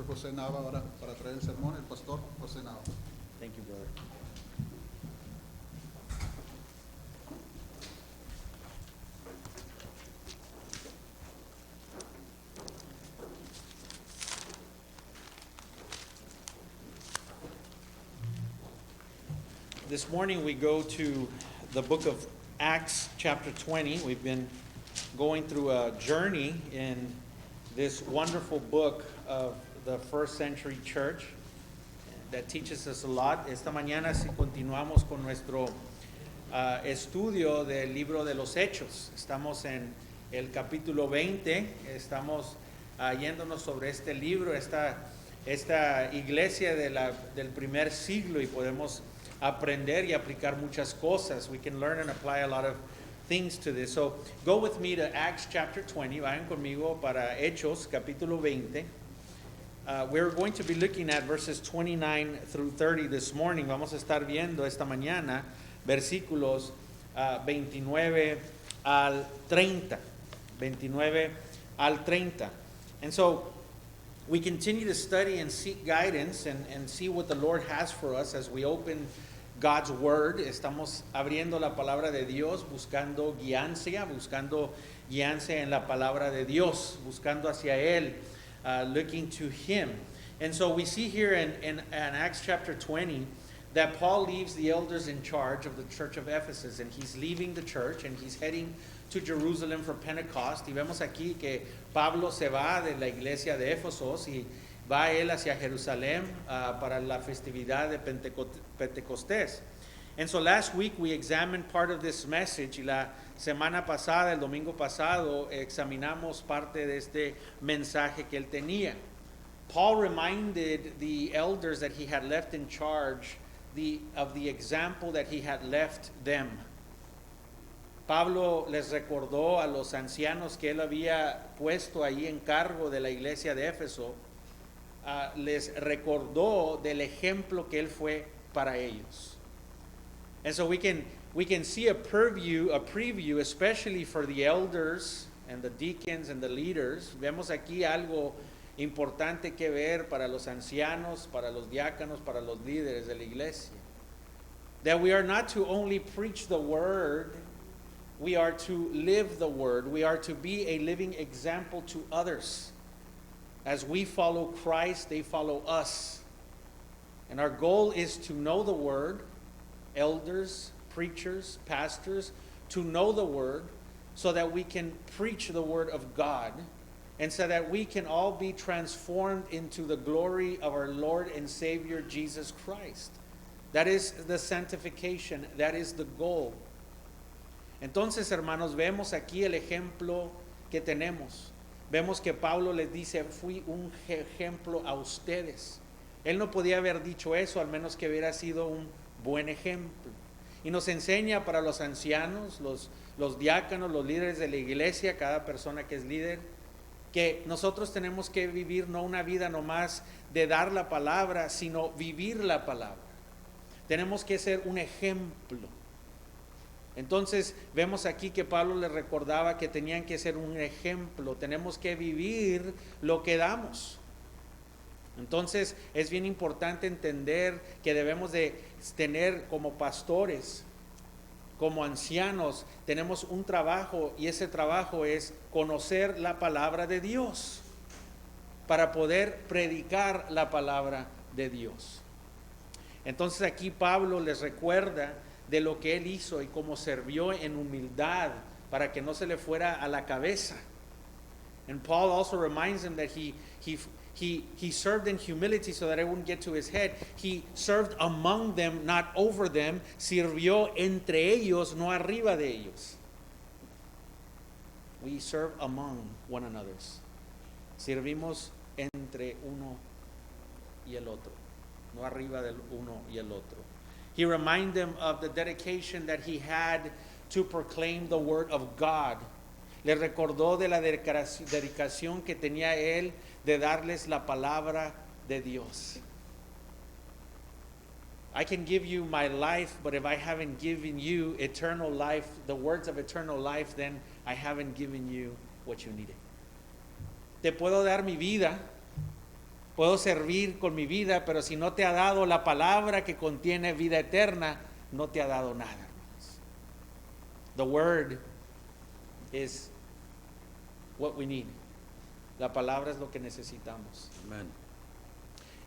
José Nava ahora para traer el sermón, el pastor José Nava. Thank you, brother. This morning we go to the book of Acts, chapter 20. We've been going through a journey in this wonderful book of the first century church that teaches us a lot. Esta mañana si continuamos con nuestro estudio del libro de los Hechos. Estamos en el capítulo 20, estamos yéndonos sobre este libro, esta iglesia del primer siglo, y podemos aprender y aplicar muchas cosas. We can learn and apply a lot of things to this. So go with me to Acts chapter 20. Vayan conmigo para Hechos capítulo 20. We're going to be looking at verses 29 through 30 this morning. Vamos a estar viendo esta mañana versículos 29 al 30. 29 al 30. And so we continue to study and seek guidance and see what the Lord has for us as we open God's Word. Estamos abriendo la palabra de Dios, buscando guianza en la palabra de Dios, buscando hacia Él, looking to Him. And so we see here in Acts chapter 20 that Paul leaves the elders in charge of the church of Ephesus, and he's leaving the church and he's heading to Jerusalem for Pentecost. Y vemos aquí que Pablo se va de la iglesia de Éfesos y va él hacia Jerusalén para la festividad de Pentecostés. And so last week we examined part of this message, y la semana pasada, el domingo pasado, examinamos parte de este mensaje que él tenía. Paul reminded the elders that he had left in charge of the example that he had left them. Pablo les recordó a los ancianos que él había puesto ahí en cargo de la iglesia de Éfeso, les recordó del ejemplo que él fue para ellos. And so we can see a preview, especially for the elders and the deacons and the leaders. Vemos aquí algo importante que ver para los ancianos, para los diáconos, para los líderes de la iglesia. That we are not to only preach the word, we are to live the word. We are to be a living example to others. As we follow Christ, they follow us. And our goal is to know the word, elders, preachers, pastors, to know the word so that we can preach the word of God, and so that we can all be transformed into the glory of our Lord and Savior Jesus Christ. That is the sanctification. That is the goal. Entonces, hermanos, vemos aquí el ejemplo que tenemos. Vemos que Pablo les dice, fui un ejemplo a ustedes. Él no podía haber dicho eso, al menos que hubiera sido un buen ejemplo. Y nos enseña para los ancianos, los diáconos, los líderes de la iglesia, cada persona que es líder, que nosotros tenemos que vivir no una vida nomás de dar la palabra, sino vivir la palabra. Tenemos que ser un ejemplo. Entonces vemos aquí que Pablo les recordaba que tenían que ser un ejemplo. Tenemos que vivir lo que damos. Entonces es bien importante entender que debemos de tener como pastores, como ancianos, tenemos un trabajo, y ese trabajo es conocer la palabra de Dios para poder predicar la palabra de Dios. Entonces aquí Pablo les recuerda de lo que él hizo y cómo sirvió en humildad para que no se le fuera a la cabeza. And Paul also reminds them that he served in humility so that it wouldn't get to his head. He served among them, not over them. Sirvió entre ellos, no arriba de ellos. We serve among one another. Servimos entre uno y el otro, no arriba del uno y el otro. He reminded them of the dedication that he had to proclaim the word of God. Le recordó de la dedicación que tenía él de darles la palabra de Dios. I can give you my life, but if I haven't given you eternal life, the words of eternal life, then I haven't given you what you needed. Te puedo dar mi vida, Puedo servir con mi vida, pero si no te ha dado la palabra que contiene vida eterna, no te ha dado nada, hermanos. The word is what we need. La palabra es lo que necesitamos. Amen.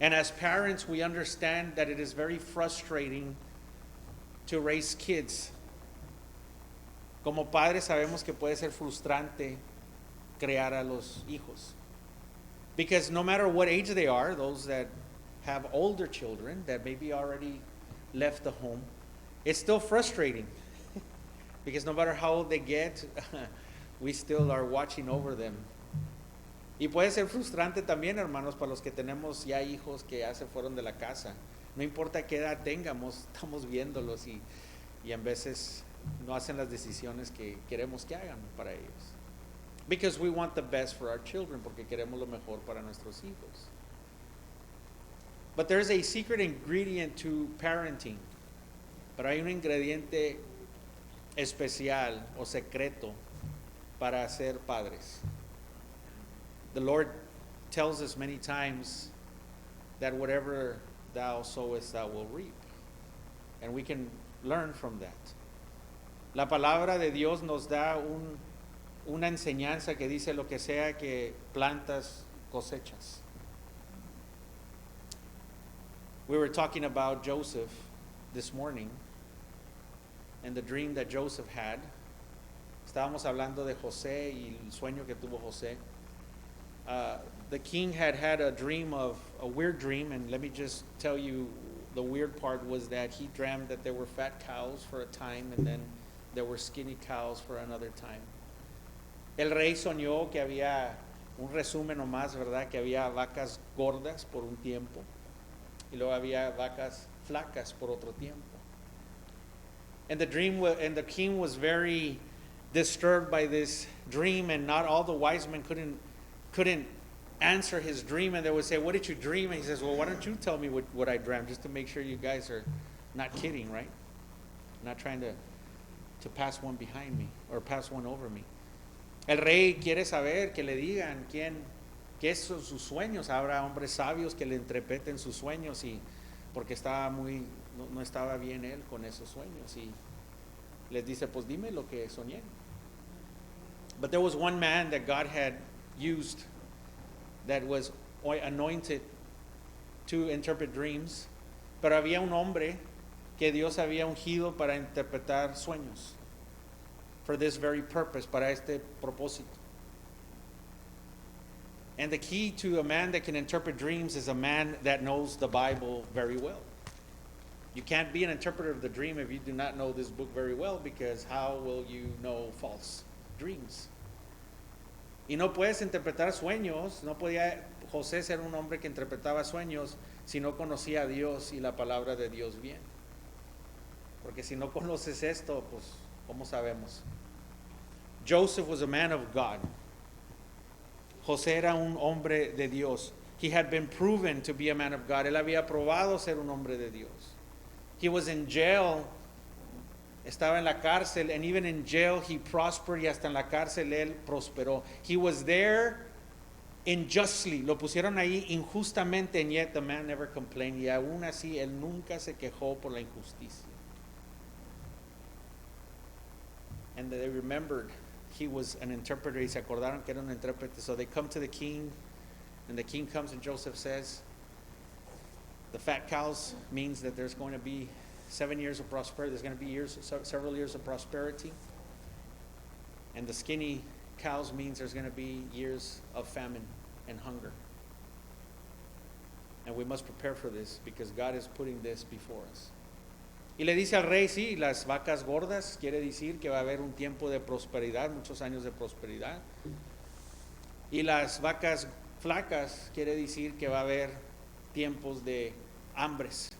And as parents, we understand that it is very frustrating to raise kids. Como padres sabemos que puede ser frustrante crear a los hijos. Because no matter what age they are, those that have older children that maybe already left the home, it's still frustrating. Because no matter how old they get, we still are watching over them. Y puede ser frustrante también, hermanos, para los que tenemos ya hijos que ya se fueron de la casa. No importa qué edad tengamos, estamos viéndolos y en veces no hacen las decisiones que queremos que hagan para ellos. Because we want the best for our children, porque queremos lo mejor para nuestros hijos. But there's a secret ingredient to parenting. Pero hay un ingrediente especial o secreto para ser padres. The Lord tells us many times that whatever thou sowest, thou will reap. And we can learn from that. La palabra de Dios nos da una enseñanza que dice lo que sea que plantas, cosechas. We were talking about Joseph this morning and the dream that Joseph had. Estábamos hablando de José y el sueño que tuvo José. The king had a dream a weird dream, and let me just tell you, the weird part was that he dreamed that there were fat cows for a time, and then there were skinny cows for another time. El rey soñó que había, un resumen nomás, ¿verdad? Que había vacas gordas por un tiempo, y luego había vacas flacas por otro tiempo. And the king was very disturbed by this dream, and not all the wise men couldn't answer his dream, and they would say, "What did you dream?" And he says, "Well, why don't you tell me what I dreamt, just to make sure you guys are not kidding, right? Not trying to pass one behind me or pass one over me." El rey quiere saber que le digan qué son sus sueños. Habrá hombres sabios que le interpreten sus sueños, y porque no estaba bien él con esos sueños, y les dice, pues dime lo que soñé. But there was one man that God had used that was anointed to interpret dreams, pero había un hombre que Dios había ungido para interpretar sueños, for this very purpose, para este propósito. And the key to a man that can interpret dreams is a man that knows the Bible very well. You can't be an interpreter of the dream if you do not know this book very well, because how will you know false dreams? Y no puedes interpretar sueños. No podía José ser un hombre que interpretaba sueños si no conocía a Dios y la palabra de Dios bien. Porque si no conoces esto, pues, ¿cómo sabemos? Joseph was a man of God. José era un hombre de Dios. He had been proven to be a man of God. Él había probado ser un hombre de Dios. He was in jail. Estaba en la cárcel, and even in jail he prospered, y hasta en la cárcel él prosperó. He was there unjustly. Lo pusieron ahí injustamente, and yet the man never complained. Y aún así él nunca se quejó por la injusticia. And they remembered he was an interpreter. Y se acordaron que era un intérprete. So they come to the king, and the king comes, and Joseph says, the fat cows means that there's going to be 7 years of prosperity. There's going to be several years of prosperity. And the skinny cows means there's going to be years of famine and hunger. And we must prepare for this, because God is putting this before us. Y le dice al rey, sí, las vacas gordas quiere decir que va a haber un tiempo de prosperidad, muchos años de prosperidad. Y las vacas flacas quiere decir que va a haber tiempos de hambres.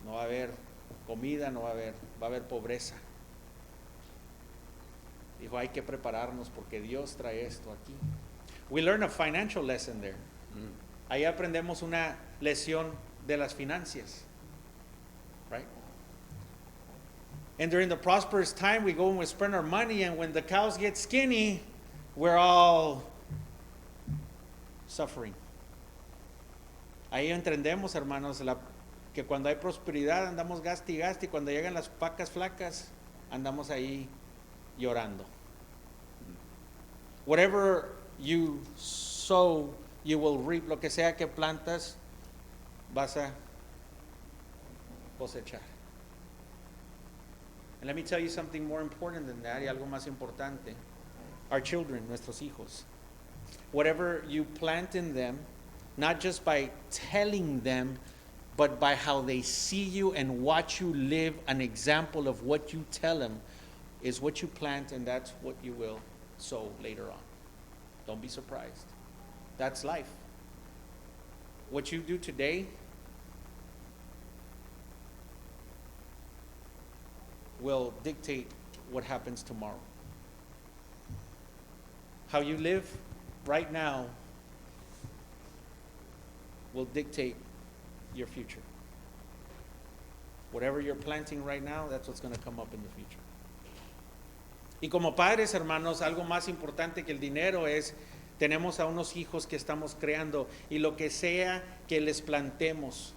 No va a haber comida, va a haber pobreza. Dijo, hay que prepararnos porque Dios trae esto aquí. We learn a financial lesson there. Ahí aprendemos una lección de las finanzas. Right? And during the prosperous time, we go and we spend our money, and when the cows get skinny, we're all suffering. Ahí entendemos, hermanos, que cuando hay prosperidad andamos gaste y cuando llegan las vacas flacas andamos ahí llorando. Whatever you sow, you will reap. Lo que sea que plantas, vas a cosechar. And let me tell you something more important than that, y algo más importante. Our children, nuestros hijos. Whatever you plant in them, not just by telling them, but by how they see you and watch you live, an example of what you tell them is what you plant, and that's what you will sow later on. Don't be surprised. That's life. What you do today will dictate what happens tomorrow. How you live right now will dictate your future. Whatever you're planting right now, that's what's going to come up in the future. Y como padres, hermanos, algo más importante que el dinero es, tenemos a unos hijos que estamos creando, y lo que sea que les plantemos,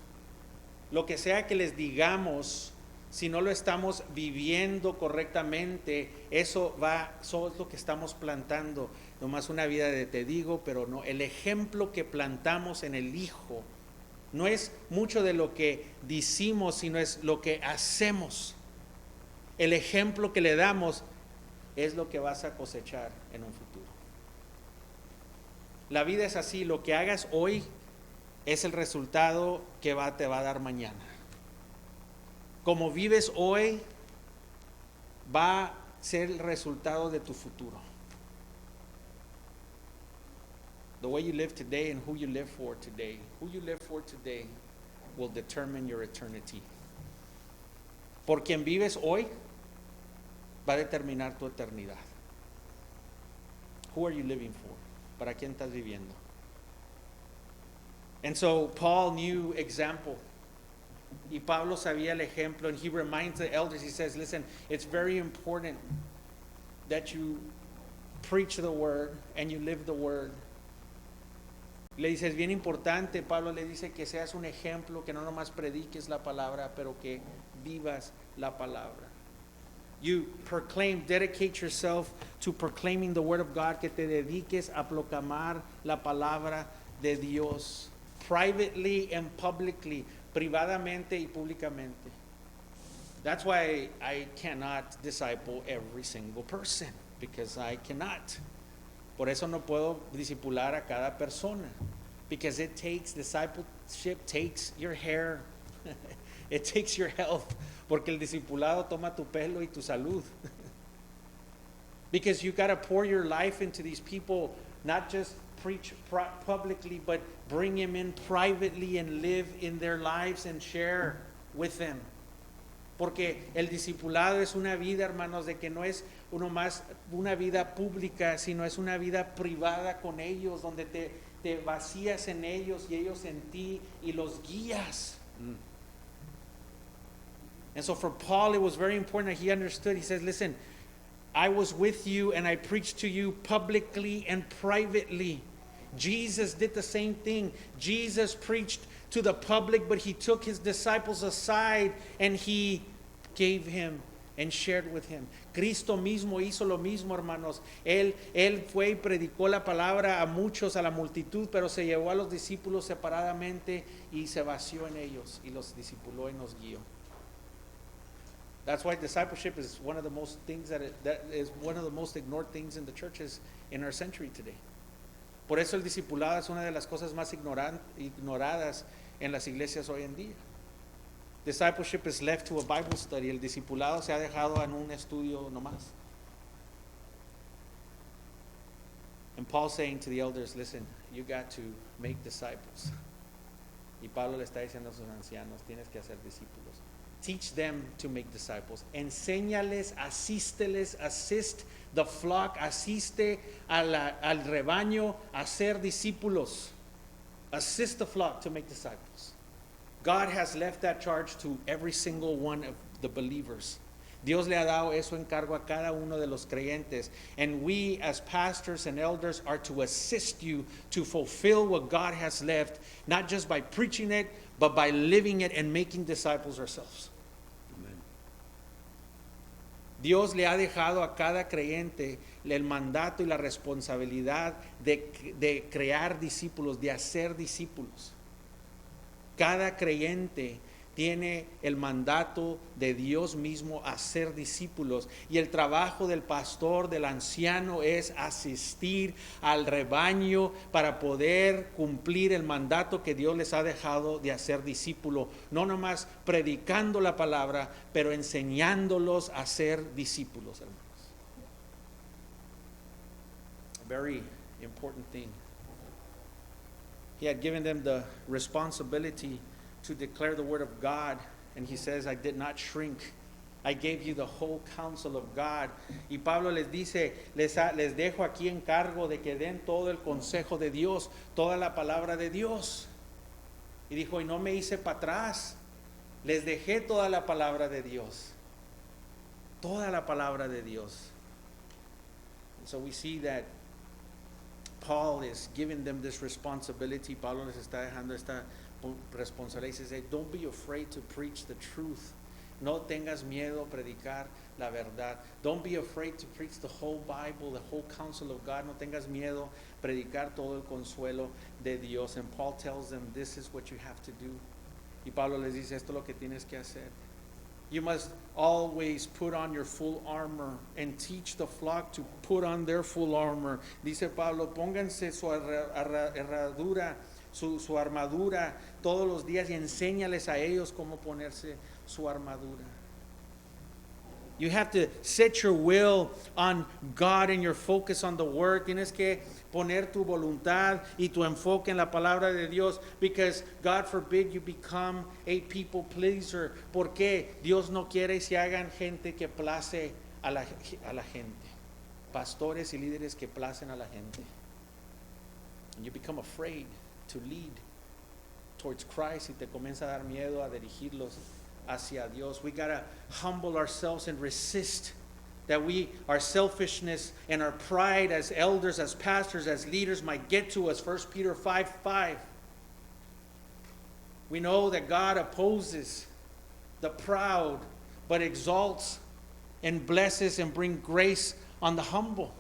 lo que sea que les digamos, si no lo estamos viviendo correctamente, eso es lo que estamos plantando. Nomás una vida de te digo, pero no. El ejemplo que plantamos en el hijo no es mucho de lo que decimos, sino es lo que hacemos. El ejemplo que le damos es lo que vas a cosechar en un futuro. La vida es así, lo que hagas hoy es el resultado que te va a dar mañana. Como vives hoy va a ser el resultado de tu futuro. The way you live today and who you live for today will determine your eternity. Por quien vives hoy va a determinar tu eternidad. Who are you living for? ¿Para quién estás viviendo? And so Paul knew example. Y Pablo sabía el ejemplo, and he reminds the elders, he says, listen, it's very important that you preach the word and you live the word. Le dice, es bien importante, Pablo le dice que seas un ejemplo, que no nomás prediques la palabra, pero que vivas la palabra. You proclaim, dedicate yourself to proclaiming the word of God, que te dediques a proclamar la palabra de Dios, privately and publicly, privadamente y públicamente. That's why I cannot disciple every single person, because I cannot. Por eso no puedo discipular a cada persona, because discipleship takes your hair, it takes your health, porque el discipulado toma tu pelo y tu salud. Because you got to pour your life into these people, not just preach publicly, but bring them in privately and live in their lives and share with them. Porque el discipulado es una vida, hermanos, de que no es uno más una vida pública, sino es una vida privada con ellos, donde te vacías en ellos y ellos en ti y los guías. And so for Paul, it was very important that he understood. He says, listen, I was with you and I preached to you publicly and privately. Jesus did the same thing. Jesus preached to the public, but he took his disciples aside and he gave him and shared with him. Cristo mismo hizo lo mismo, hermanos. Él fue y predicó la palabra a muchos, a la multitud, pero se llevó a los discípulos separadamente y se vació en ellos y los discipuló y nos guió. That's why discipleship is one of the most things that is one of the most ignored things in the churches in our century today. Por eso el discipulado es una de las cosas más ignoradas en las iglesias hoy en día. Discipleship is left to a Bible study. El discipulado se ha dejado en un estudio nomás. And Paul saying to the elders, listen, you got to make disciples. Y Pablo le está diciendo a sus ancianos, tienes que hacer discípulos. Teach them to make disciples. Enséñales, asísteles, assist the flock, asiste al rebaño a ser discípulos. Assist the flock to make disciples. God has left that charge to every single one of the believers. Dios le ha dado eso encargo a cada uno de los creyentes. And we as pastors and elders are to assist you to fulfill what God has left, not just by preaching it, but by living it and making disciples ourselves. Dios le ha dejado a cada creyente el mandato y la responsabilidad de crear discípulos, de hacer discípulos. Cada creyente tiene el mandato de Dios mismo a ser discípulos, y el trabajo del pastor, del anciano, es asistir al rebaño para poder cumplir el mandato que Dios les ha dejado de hacer discípulo, no nomás predicando la palabra, pero enseñándolos a ser discípulos, hermanos. A very important thing. He had given them the responsibility to declare the word of God, and he says, I did not shrink. I gave you the whole counsel of God. Y Pablo les dice, les dejo aquí en cargo de que den todo el consejo de Dios, toda la palabra de Dios. Y dijo, y no me hice para atrás, les dejé toda la palabra de Dios, toda la palabra de Dios. And so we see that Paul is giving them this responsibility. Pablo les está dejando esta responsabilidad. He says, don't be afraid to preach the truth. No tengas miedo a predicar la verdad. Don't be afraid to preach the whole Bible, the whole counsel of God. No tengas miedo a predicar todo el consuelo de Dios. And Paul tells them, this is what you have to do. Y Pablo les dice, esto es lo que tienes que hacer. You must always put on your full armor and teach the flock to put on their full armor. Dice Pablo, pónganse su herradura, su armadura todos los días y enséñales a ellos cómo ponerse su armadura. You have to set your will on God and your focus on the word. Tienes que poner tu voluntad y tu enfoque en la palabra de Dios, because God forbid you become a people pleaser. Porque Dios no quiere se hagan gente que place a la gente. Pastores y líderes que placen a la gente. And you become afraid to lead towards Christ y te comienza a dar miedo a dirigirlos hacia Dios. We gotta humble ourselves and resist that our selfishness and our pride as elders, as pastors, as leaders might get to us. 1 Peter 5:5. We know that God opposes the proud, but exalts and blesses and brings grace on the humble.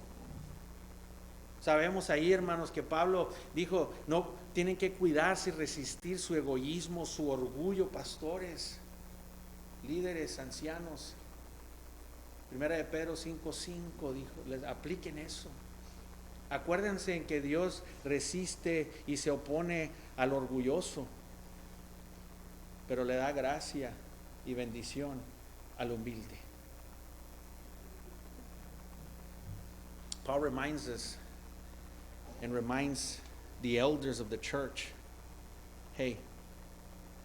Sabemos ahí, hermanos, que Pablo dijo, no, tienen que cuidarse y resistir su egoísmo, su orgullo, pastores, líderes, ancianos. Primera de Pedro 5:5 dijo, les apliquen eso. Acuérdense en que Dios resiste y se opone al orgulloso, pero le da gracia y bendición al humilde. Paul reminds us and reminds the elders of the church, hey,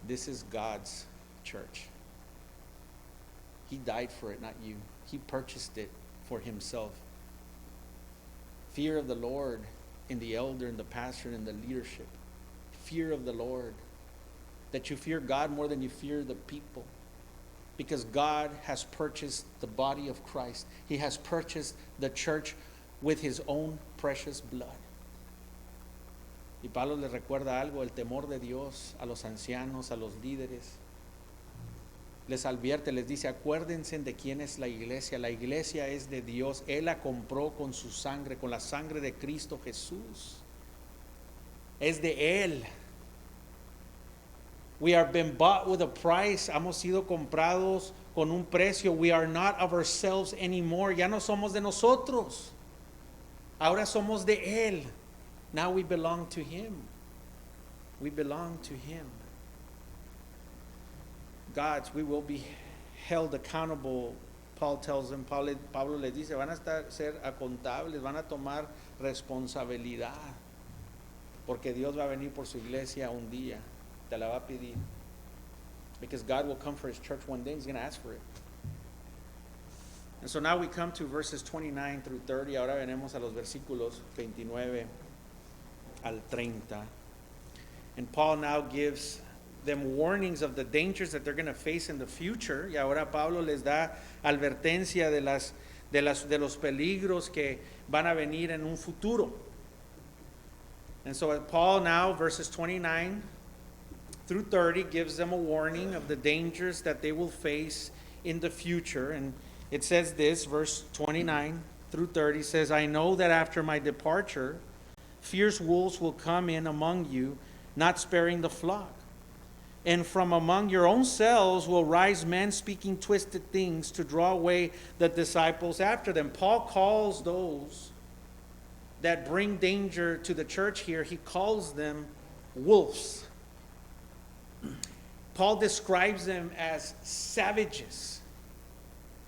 this is God's church. He died for it, not you. He purchased it for himself. Fear of the Lord in the elder and the pastor and the leadership. Fear of the Lord. That you fear God more than you fear the people. Because God has purchased the body of Christ. He has purchased the church with his own precious blood. Y Pablo les recuerda algo, el temor de Dios a los ancianos, a los líderes. Les advierte, les dice, acuérdense de quién es la iglesia. La iglesia es de Dios. Él la compró con su sangre, con la sangre de Cristo Jesús. Es de Él. We are been bought with a price. Hemos sido comprados con un precio. We are not of ourselves anymore. Ya no somos de nosotros. Ahora somos de Él. Now we belong to Him. We belong to Him. Gods, we will be held accountable. Paul tells them, Pablo les dice, van a ser contables, van a tomar responsabilidad, porque Dios va a venir por su iglesia un día, te la va a pedir, because God will come for His church one day. He's going to ask for it. And so now we come to verses 29 through 30. Ahora venimos a los versículos 29 al 30. And Paul now gives them warnings of the dangers that they're going to face in the future. Y ahora Pablo les da advertencia de los peligros que van a venir en un futuro. And so Paul now, verses 29 through 30, gives them a warning of the dangers that they will face in the future. And it says this, verse 29 through 30 says, I know that after my departure, fierce wolves will come in among you, not sparing the flock. And from among your own selves will rise men speaking twisted things to draw away the disciples after them. Paul calls those that bring danger to the church here, he calls them wolves. Paul describes them as savages.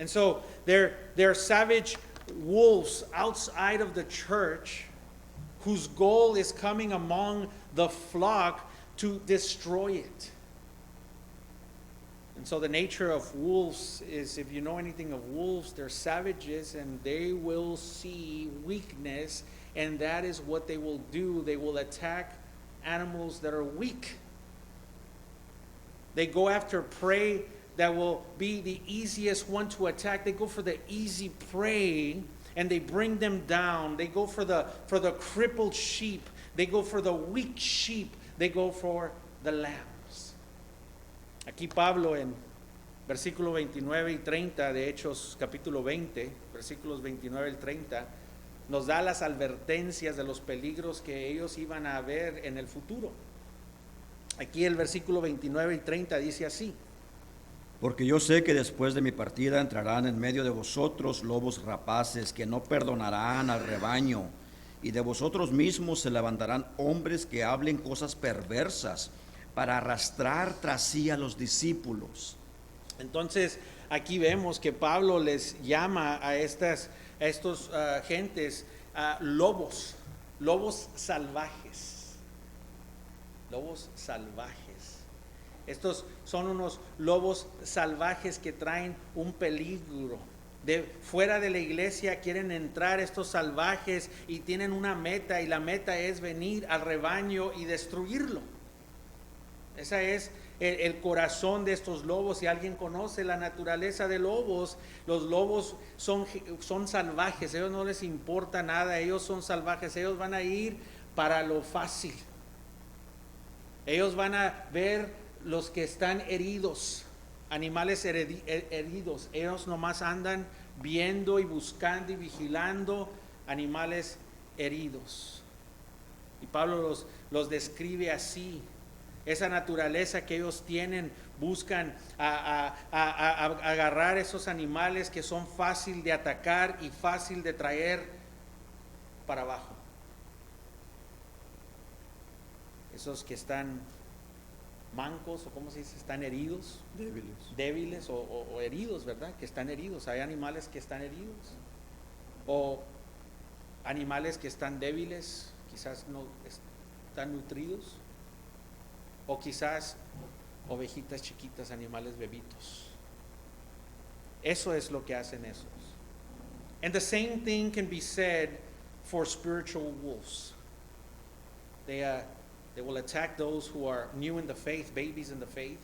And so they're savage wolves outside of the church whose goal is coming among the flock to destroy it. And so the nature of wolves is, if you know anything of wolves, they're savages and they will see weakness, and that is what they will do. They will attack animals that are weak. They go after prey that will be the easiest one to attack. They go for the easy prey and they bring them down. They go for the crippled sheep. They go for the weak sheep. They go for the lambs. Aquí Pablo en versículo 29 y 30 de Hechos capítulo 20, versículos 29 y 30, nos da las advertencias de los peligros que ellos iban a ver en el futuro. Aquí el versículo 29 y 30 dice así: Porque yo sé que después de mi partida entrarán en medio de vosotros lobos rapaces que no perdonarán al rebaño, y de vosotros mismos se levantarán hombres que hablen cosas perversas para arrastrar tras sí a los discípulos. Entonces aquí vemos que Pablo les llama a estos gentes lobos salvajes. Lobos salvajes. Estos son unos lobos salvajes que traen un peligro. Fuera de la iglesia quieren entrar estos salvajes y tienen una meta, y la meta es venir al rebaño y destruirlo. Ese es el corazón de estos lobos. Si alguien conoce la naturaleza de lobos, los lobos son salvajes. A ellos no les importa nada, ellos son salvajes. Ellos van a ir para lo fácil. Ellos van a ver los que están heridos, animales heridos. Ellos nomás andan viendo y buscando y vigilando animales heridos. Y Pablo los describe así. Esa naturaleza que ellos tienen, buscan agarrar esos animales que son fácil de atacar y fácil de traer para abajo. Esos que están mancos, o cómo se dice, están heridos, débiles o heridos, ¿verdad? Que están heridos. Hay animales que están heridos, o animales que están débiles, quizás no están nutridos, o quizás ovejitas chiquitas, animales bebitos. Eso es lo que hacen esos. And the same thing can be said for spiritual wolves. They will attack those who are new in the faith, babies in the faith,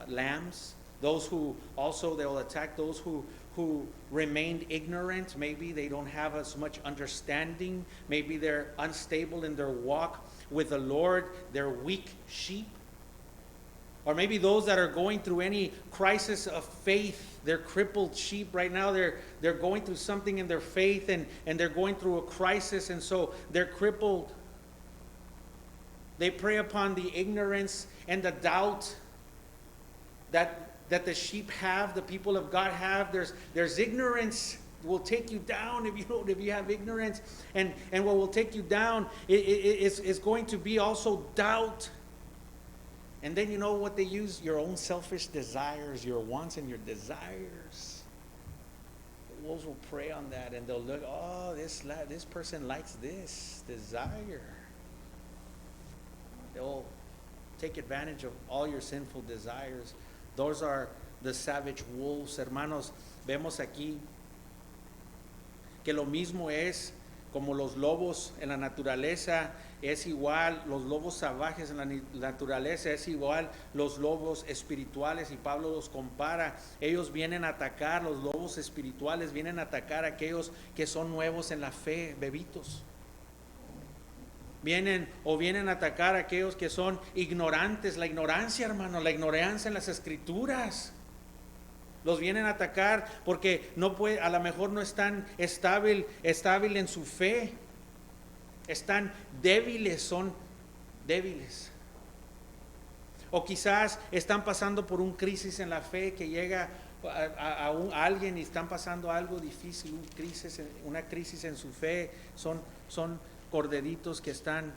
lambs. Those who also, they will attack those who remained ignorant. Maybe they don't have as much understanding. Maybe they're unstable in their walk with the Lord. They're weak sheep. Or maybe those that are going through any crisis of faith. They're crippled sheep right now. They're going through something in their faith, and they're going through a crisis, and so they're crippled. They prey upon the ignorance and the doubt that the sheep have, the people of God have. There's ignorance will take you down if you have ignorance, and what will take you down is going to be also doubt. And then you know what they use? Your own selfish desires, your wants and your desires. The wolves will prey on that, and they'll look, oh, this person likes this desire. They'll take advantage of all your sinful desires. Those are the savage wolves. Hermanos, vemos aquí que lo mismo es Como los lobos en la naturaleza es igual, los lobos salvajes en la naturaleza es igual, los lobos espirituales, y Pablo los compara. Ellos vienen a atacar, los lobos espirituales vienen a atacar a aquellos que son nuevos en la fe, bebitos. Vienen a atacar a aquellos que son ignorantes. La ignorancia, hermano, la ignorancia en las escrituras. Los vienen a atacar porque a lo mejor no están estable en su fe. Están débiles, son débiles. O quizás están pasando por un crisis en la fe, que llega a alguien y están pasando algo difícil, una crisis en su fe. Son corderitos que están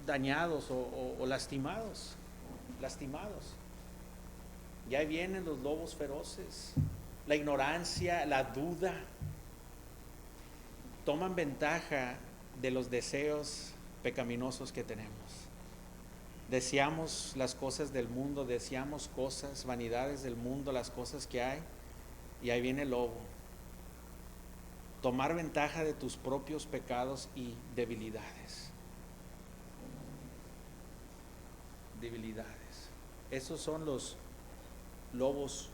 dañados o lastimados. Y ahí vienen los lobos feroces, la ignorancia, la duda. Toman ventaja de los deseos pecaminosos que tenemos. Deseamos las cosas del mundo, deseamos cosas, vanidades del mundo, las cosas que hay, y ahí viene el lobo. Tomar ventaja de tus propios pecados y debilidades. Esos son los lobos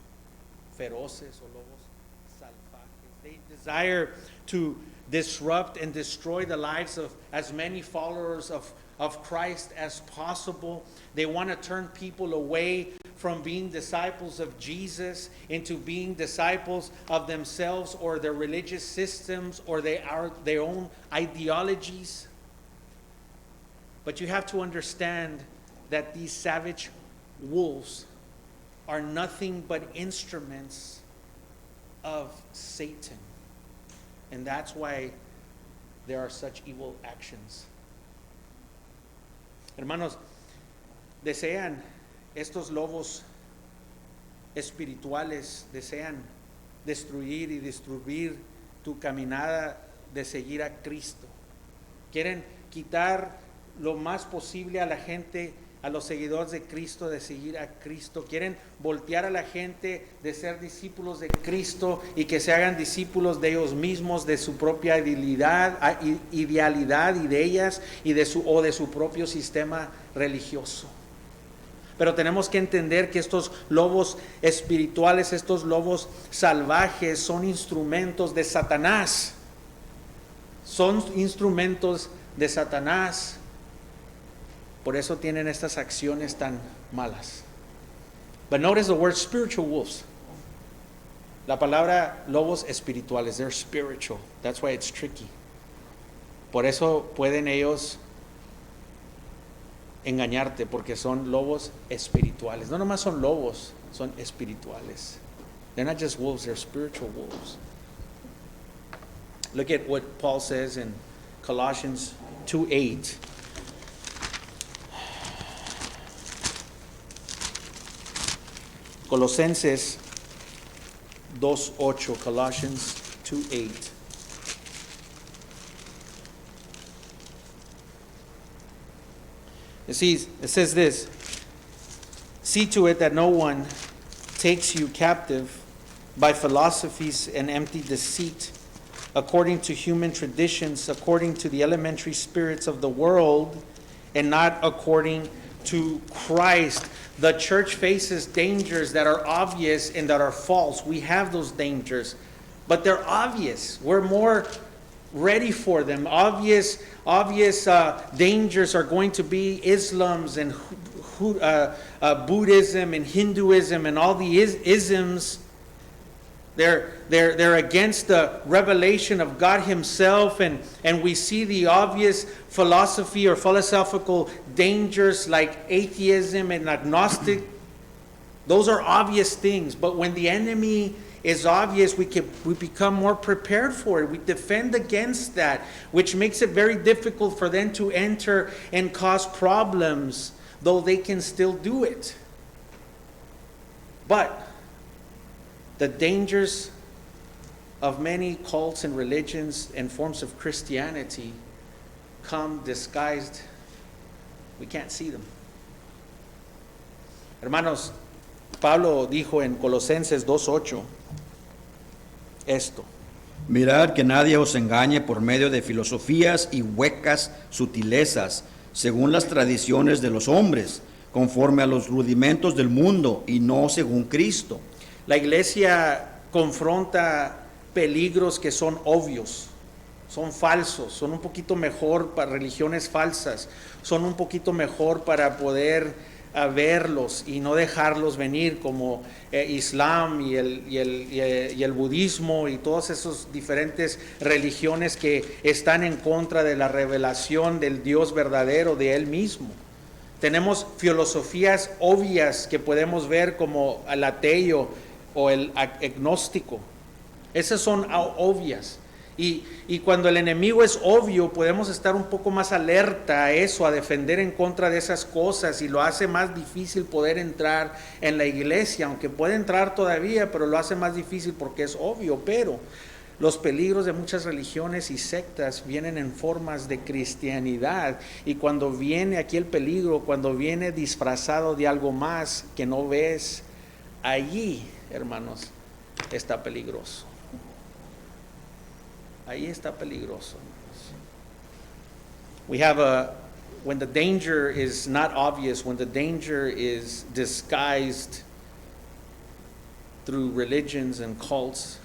feroces o lobos salvajes. They desire to disrupt and destroy the lives of as many followers of Christ as possible. They want to turn people away from being disciples of Jesus into being disciples of themselves or their religious systems or their own ideologies. But you have to understand that these savage wolves are nothing but instruments of Satan. And that's why there are such evil actions. Hermanos, desean estos lobos espirituales, desean destruir y destruir tu caminada de seguir a Cristo. Quieren quitar lo más posible a la gente, a los seguidores de Cristo, de seguir a Cristo. Quieren voltear a la gente de ser discípulos de Cristo y que se hagan discípulos de ellos mismos, de su propia idealidad y de ellas y de su propio sistema religioso. Pero tenemos que entender que estos lobos espirituales, estos lobos salvajes son instrumentos de Satanás. Son instrumentos de Satanás. Por eso tienen estas acciones tan malas. But notice the word spiritual wolves. La palabra lobos espirituales, they're spiritual. That's why it's tricky. Por eso pueden ellos engañarte, porque son lobos espirituales. No nomás son lobos, son espirituales. They're not just wolves, they're spiritual wolves. Look at what Paul says in Colossians 2:8. Colosenses 2:8, Colossians 2:8. It says this: see to it that no one takes you captive by philosophies and empty deceit, according to human traditions, according to the elementary spirits of the world, and not according to Christ. The church faces dangers that are obvious and that are false. We have those dangers, but they're obvious. We're more ready for them. Obvious dangers are going to be Islam's and Buddhism and Hinduism and all the isms. They're against the revelation of God Himself, and we see the obvious philosophy or philosophical dangers like atheism and agnostic. Those are obvious things, but when the enemy is obvious, we become more prepared for it. We defend against that, which makes it very difficult for them to enter and cause problems, though they can still do it. But the dangers of many cults and religions and forms of Christianity come disguised. We can't see them. Hermanos, Pablo dijo en Colosenses 2:8 esto: Mirad que nadie os engañe por medio de filosofías y huecas sutilezas, según las tradiciones de los hombres, conforme a los rudimentos del mundo y no según Cristo. La iglesia confronta peligros que son obvios, son falsos, son un poquito mejor para religiones falsas, son un poquito mejor para poder verlos y no dejarlos venir, como Islam y el budismo y todas esas diferentes religiones que están en contra de la revelación del Dios verdadero, de Él mismo. Tenemos filosofías obvias que podemos ver, como el ateo o el agnóstico. Esas son obvias. Y cuando el enemigo es obvio, podemos estar un poco más alerta a eso, a defender en contra de esas cosas, y lo hace más difícil poder entrar en la iglesia, aunque puede entrar todavía, pero lo hace más difícil porque es obvio. Pero los peligros de muchas religiones y sectas vienen en formas de cristianidad, y cuando viene aquí el peligro, cuando viene disfrazado de algo más que no ves, allí, hermanos, está peligroso. Ahí está peligroso. When the danger is not obvious, when the danger is disguised through religions and cults,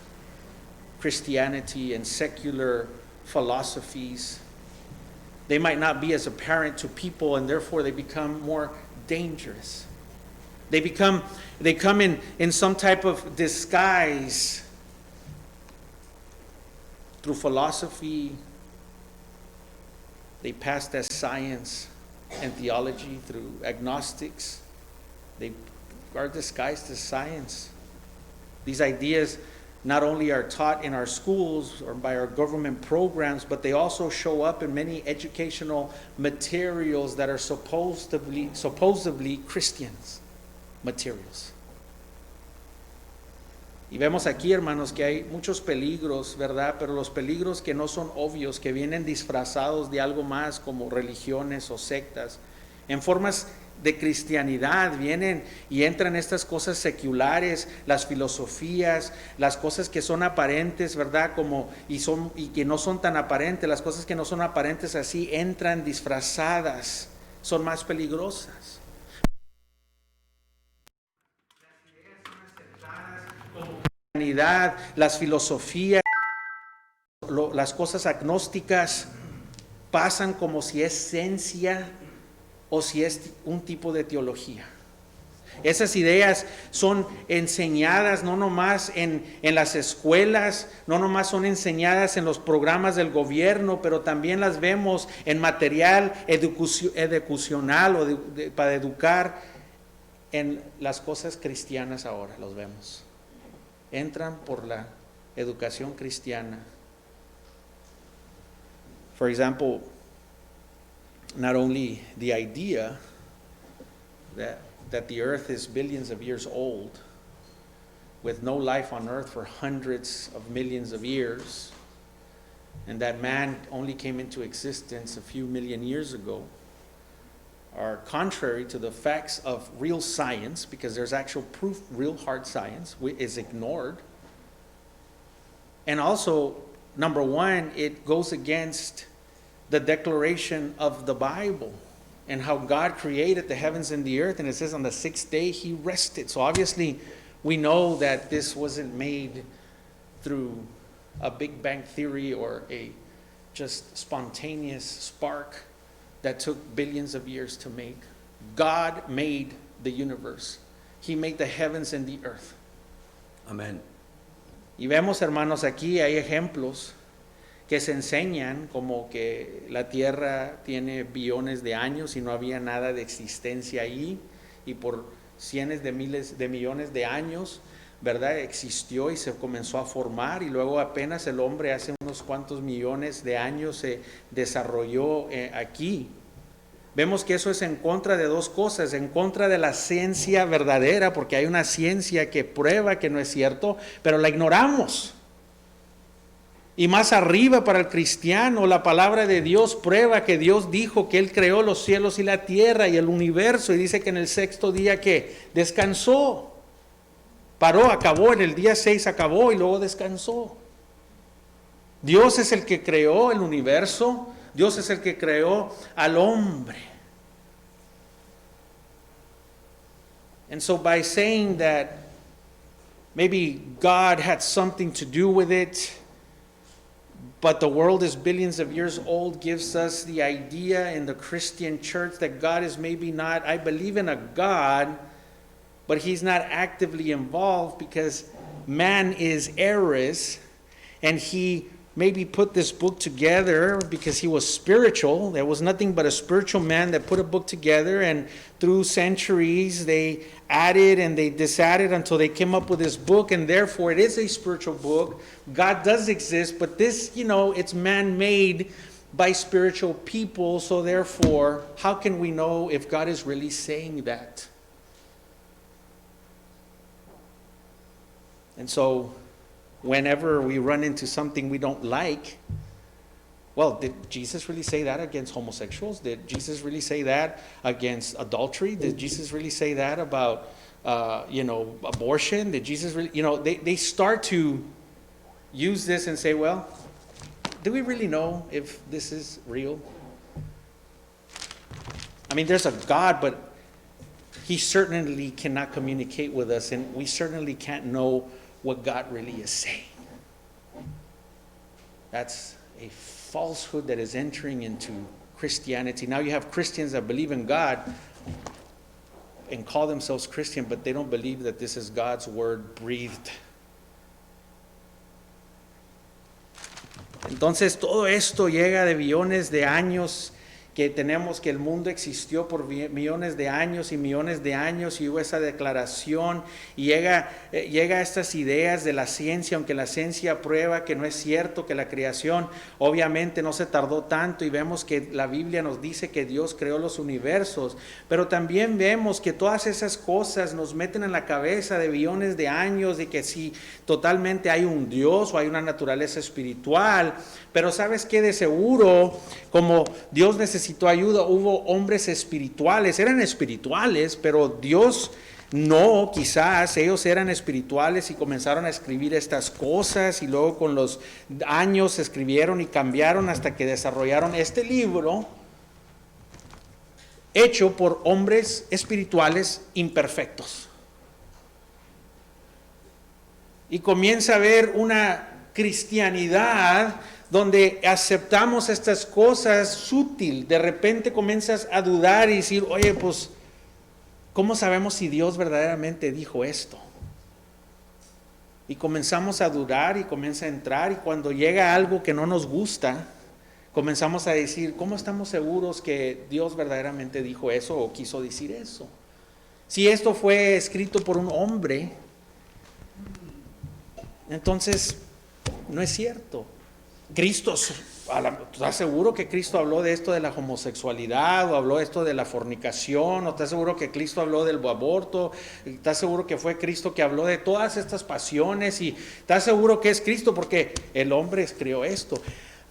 Christianity and secular philosophies, they might not be as apparent to people, and therefore they become more dangerous. They come in some type of disguise through philosophy. They pass as science and theology through agnostics. They are disguised as science. These ideas not only are taught in our schools or by our government programs, but they also show up in many educational materials that are supposedly Christians materials. Y vemos aquí, hermanos, que hay muchos peligros, ¿verdad? Pero los peligros que no son obvios, que vienen disfrazados de algo más, como religiones o sectas, en formas de cristianidad, vienen y entran estas cosas seculares, las filosofías, las cosas que son aparentes, ¿verdad? Y que no son tan aparentes, las cosas que no son aparentes así entran disfrazadas, son más peligrosas. Las filosofías, las cosas agnósticas pasan como si es ciencia o si es un tipo de teología. Esas ideas son enseñadas no nomás en las escuelas, no nomás son enseñadas en los programas del gobierno, pero también las vemos en material educacional o para educar en las cosas cristianas. Ahora los vemos. Entran por la educación cristiana. For example, not only the idea that the earth is billions of years old, with no life on earth for hundreds of millions of years, and that man only came into existence a few million years ago, are contrary to the facts of real science, because there's actual proof. Real hard science is ignored. And also, number one, it goes against the declaration of the Bible and how God created the heavens and the earth, and it says on the sixth day he rested. So obviously we know that this wasn't made through a Big Bang theory or a just spontaneous spark that took billions of years to make. God made the universe. He made the heavens and the earth. Amén. Y vemos, hermanos, aquí hay ejemplos que se enseñan como que la tierra tiene billones de años y no había nada de existencia ahí, y por cientos de miles de millones de años, ¿verdad?, existió y se comenzó a formar, y luego apenas el hombre hace unos cuantos millones de años se desarrolló aquí. Vemos que eso es en contra de dos cosas: en contra de la ciencia verdadera, porque hay una ciencia que prueba que no es cierto, pero la ignoramos. Y más arriba, para el cristiano, la palabra de Dios prueba que Dios dijo que Él creó los cielos y la tierra y el universo, y dice que en el sexto día que descansó, paró, acabó, en el día 6 acabó y luego descansó. Dios es el que creó el universo, Dios es el que creó al hombre. And so by saying that maybe God had something to do with it, but the world is billions of years old, gives us the idea in the Christian church that God is maybe not, I believe in a God, but he's not actively involved because man is Eris, and he maybe put this book together because he was spiritual. There was nothing but a spiritual man that put a book together, and through centuries they added and they disadded until they came up with this book, and therefore it is a spiritual book. God does exist, but this, it's man-made by spiritual people, so therefore, how can we know if God is really saying that? And so, whenever we run into something we don't like, well, did Jesus really say that against homosexuals? Did Jesus really say that against adultery? Did Jesus really say that about, abortion? Did Jesus really, they start to use this and say, well, do we really know if this is real? I mean, there's a God, but he certainly cannot communicate with us, and we certainly can't know what God really is saying. That's a falsehood that is entering into Christianity. Now you have Christians that believe in God and call themselves Christian, but they don't believe that this is God's word breathed. Entonces todo esto llega de billones de años que tenemos, que el mundo existió por millones de años y millones de años, y hubo esa declaración, y llega a estas ideas de la ciencia, aunque la ciencia prueba que no es cierto, que la creación obviamente no se tardó tanto, y vemos que la Biblia nos dice que Dios creó los universos, pero también vemos que todas esas cosas nos meten en la cabeza de billones de años, de que sí, totalmente hay un Dios o hay una naturaleza espiritual, pero ¿sabes qué? De seguro, como Dios necesitó ayuda, hubo hombres espirituales, eran espirituales, pero Dios no, quizás ellos eran espirituales y comenzaron a escribir estas cosas, y luego con los años escribieron y cambiaron hasta que desarrollaron este libro hecho por hombres espirituales imperfectos. Y comienza a haber una cristianidad donde aceptamos estas cosas sutil. De repente comienzas a dudar y decir, oye, pues, ¿cómo sabemos si Dios verdaderamente dijo esto? Y comenzamos a dudar y comienza a entrar, y cuando llega algo que no nos gusta, comenzamos a decir, ¿cómo estamos seguros que Dios verdaderamente dijo eso o quiso decir eso? Si esto fue escrito por un hombre, entonces no es cierto. Cristo, ¿estás seguro que Cristo habló de esto de la homosexualidad, o habló de esto de la fornicación, o estás seguro que Cristo habló del aborto? ¿Estás seguro que fue Cristo que habló de todas estas pasiones? Y ¿estás seguro que es Cristo? Porque el hombre creó esto.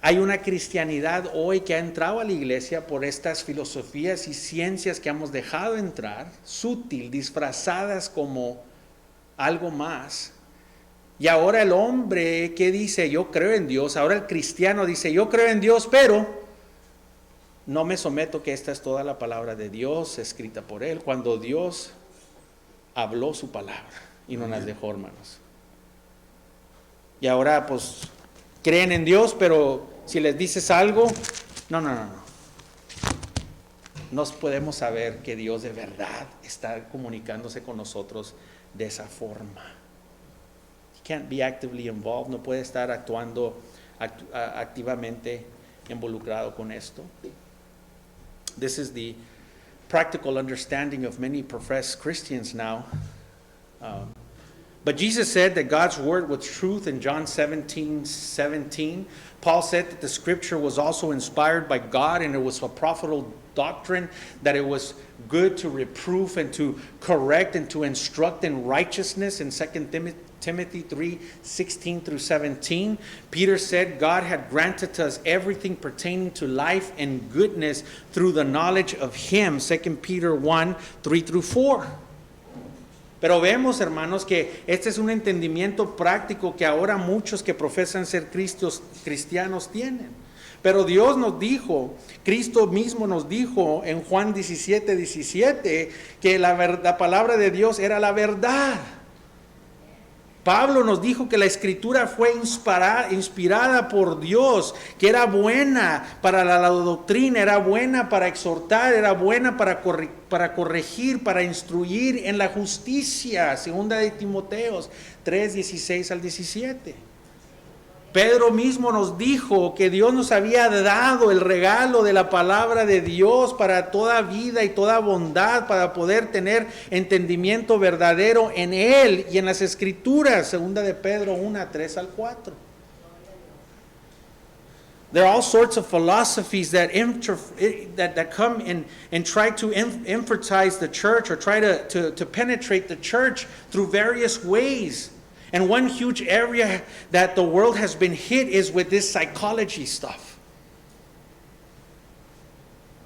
Hay una cristianidad hoy que ha entrado a la iglesia por estas filosofías y ciencias que hemos dejado entrar, sutil, disfrazadas como algo más. Y ahora el hombre que dice, yo creo en Dios, ahora el cristiano dice, yo creo en Dios, pero no me someto que esta es toda la palabra de Dios escrita por Él, cuando Dios habló su palabra y no las dejó, hermanos. Y ahora pues creen en Dios, pero si les dices algo, no. No podemos saber que Dios de verdad está comunicándose con nosotros de esa forma. Can't be actively involved, no puede estar actuando activamente involucrado con esto. This is the practical understanding of many professed Christians now. But Jesus said that God's word was truth in John 17:17. Paul said that the scripture was also inspired by God, and it was a profitable doctrine, that it was good to reproof and to correct and to instruct in righteousness in 2 Timothy 3:16 through 17. Peter said God had granted to us everything pertaining to life and goodness through the knowledge of Him, 2 Peter 1:3 through 4. Pero vemos, hermanos, que este es un entendimiento práctico que ahora muchos que profesan ser cristianos tienen. Pero Dios nos dijo, Cristo mismo nos dijo en Juan 17:17, que la palabra de Dios era la verdad. Pablo nos dijo que la escritura fue inspirada por Dios, que era buena para la doctrina, era buena para exhortar, era buena para corregir, para instruir en la justicia. Segunda de Timoteos 3:16-17. Pedro mismo nos dijo que Dios nos había dado el regalo de la palabra de Dios para toda vida y toda bondad, para poder tener entendimiento verdadero en Él y en las Escrituras. Segunda de Pedro 1:3-4. There are all sorts of philosophies that come and try to emphasize the church or try to penetrate the church through various ways. And one huge area that the world has been hit is with this psychology stuff.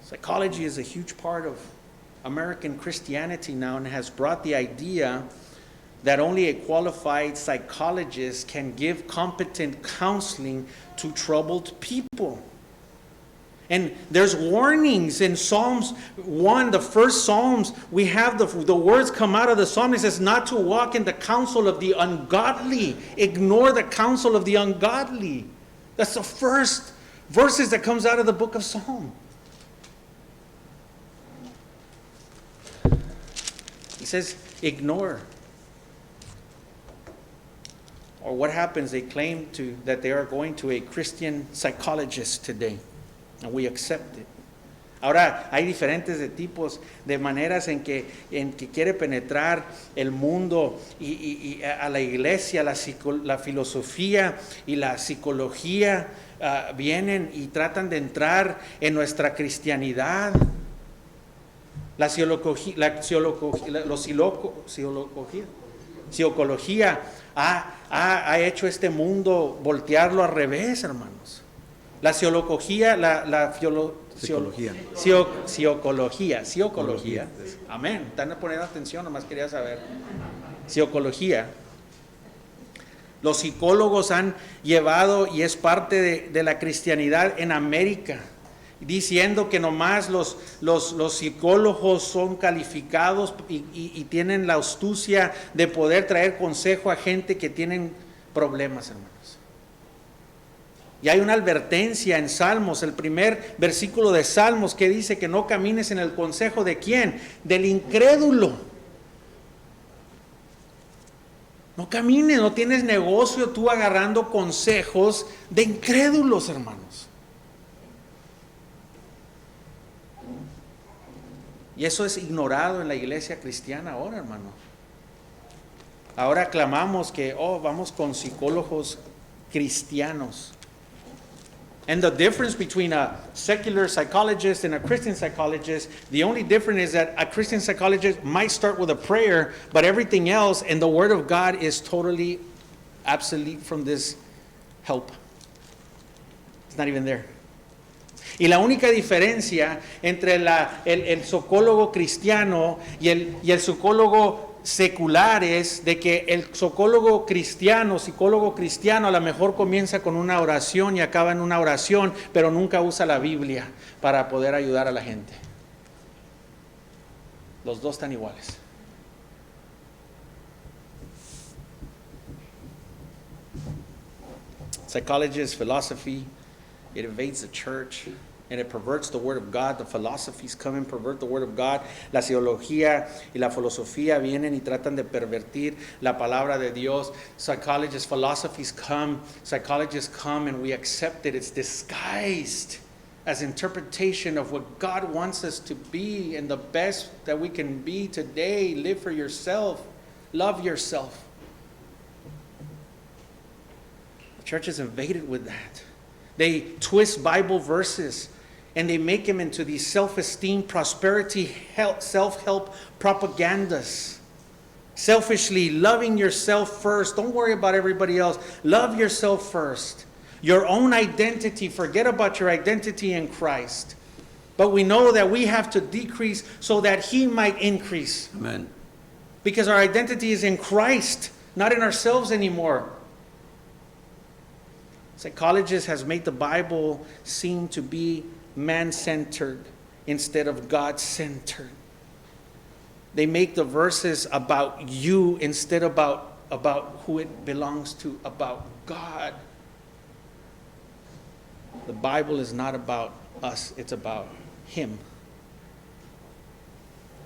Psychology is a huge part of American Christianity now and has brought the idea that only a qualified psychologist can give competent counseling to troubled people. And there's warnings in Psalms 1, the first Psalms, we have the words come out of the Psalm. It says not to walk in the counsel of the ungodly. Ignore the counsel of the ungodly. That's the first verses that comes out of the book of Psalm. He says ignore. Or what happens, they claim that they are going to a Christian psychologist today. And we accept it. Ahora, hay diferentes de tipos, de maneras en que quiere penetrar el mundo y a la iglesia, la filosofía y la psicología vienen y tratan de entrar en nuestra cristianidad. La psicología ha hecho este mundo voltearlo al revés, hermanos. La psicología, psicología. Amén. Están poniendo atención, nomás quería saber. Psicología. Los psicólogos han llevado y es parte de la cristianidad en América, diciendo que nomás los psicólogos son calificados y tienen la astucia de poder traer consejo a gente que tienen problemas, hermanos. Y hay una advertencia en Salmos, el primer versículo de Salmos, que dice que no camines en el consejo de ¿quién? Del incrédulo. No camines, no tienes negocio tú agarrando consejos de incrédulos, hermanos. Y eso es ignorado en la iglesia cristiana ahora, hermano. Ahora clamamos que, vamos con psicólogos cristianos. And the difference between a secular psychologist and a Christian psychologist, the only difference is that a Christian psychologist might start with a prayer, but everything else and the Word of God is totally obsolete from this help. It's not even there. Y la única diferencia entre el psicólogo cristiano y el psicólogo secular es de que el psicólogo cristiano a lo mejor comienza con una oración y acaba en una oración, pero nunca usa la Biblia para poder ayudar a la gente. Los dos están iguales. Psychology is philosophy. It invades the church. And it perverts the word of God. The philosophies come and pervert the word of God. La psicología y la filosofía vienen y tratan de pervertir la palabra de Dios. Psychologists, philosophies come. Psychologists come and we accept it. It's disguised as interpretation of what God wants us to be and the best that we can be today. Live for yourself. Love yourself. The church is invaded with that. They twist Bible verses and they make them into these self-esteem, prosperity, self-help propagandas. Selfishly loving yourself first. Don't worry about everybody else. Love yourself first. Your own identity. Forget about your identity in Christ. But we know that we have to decrease so that He might increase. Amen. Because our identity is in Christ, not in ourselves anymore. Psychologists has made the Bible seem to be man-centered instead of God-centered. They make the verses about you instead about who it belongs to, about God. The Bible is not about us, it's about Him.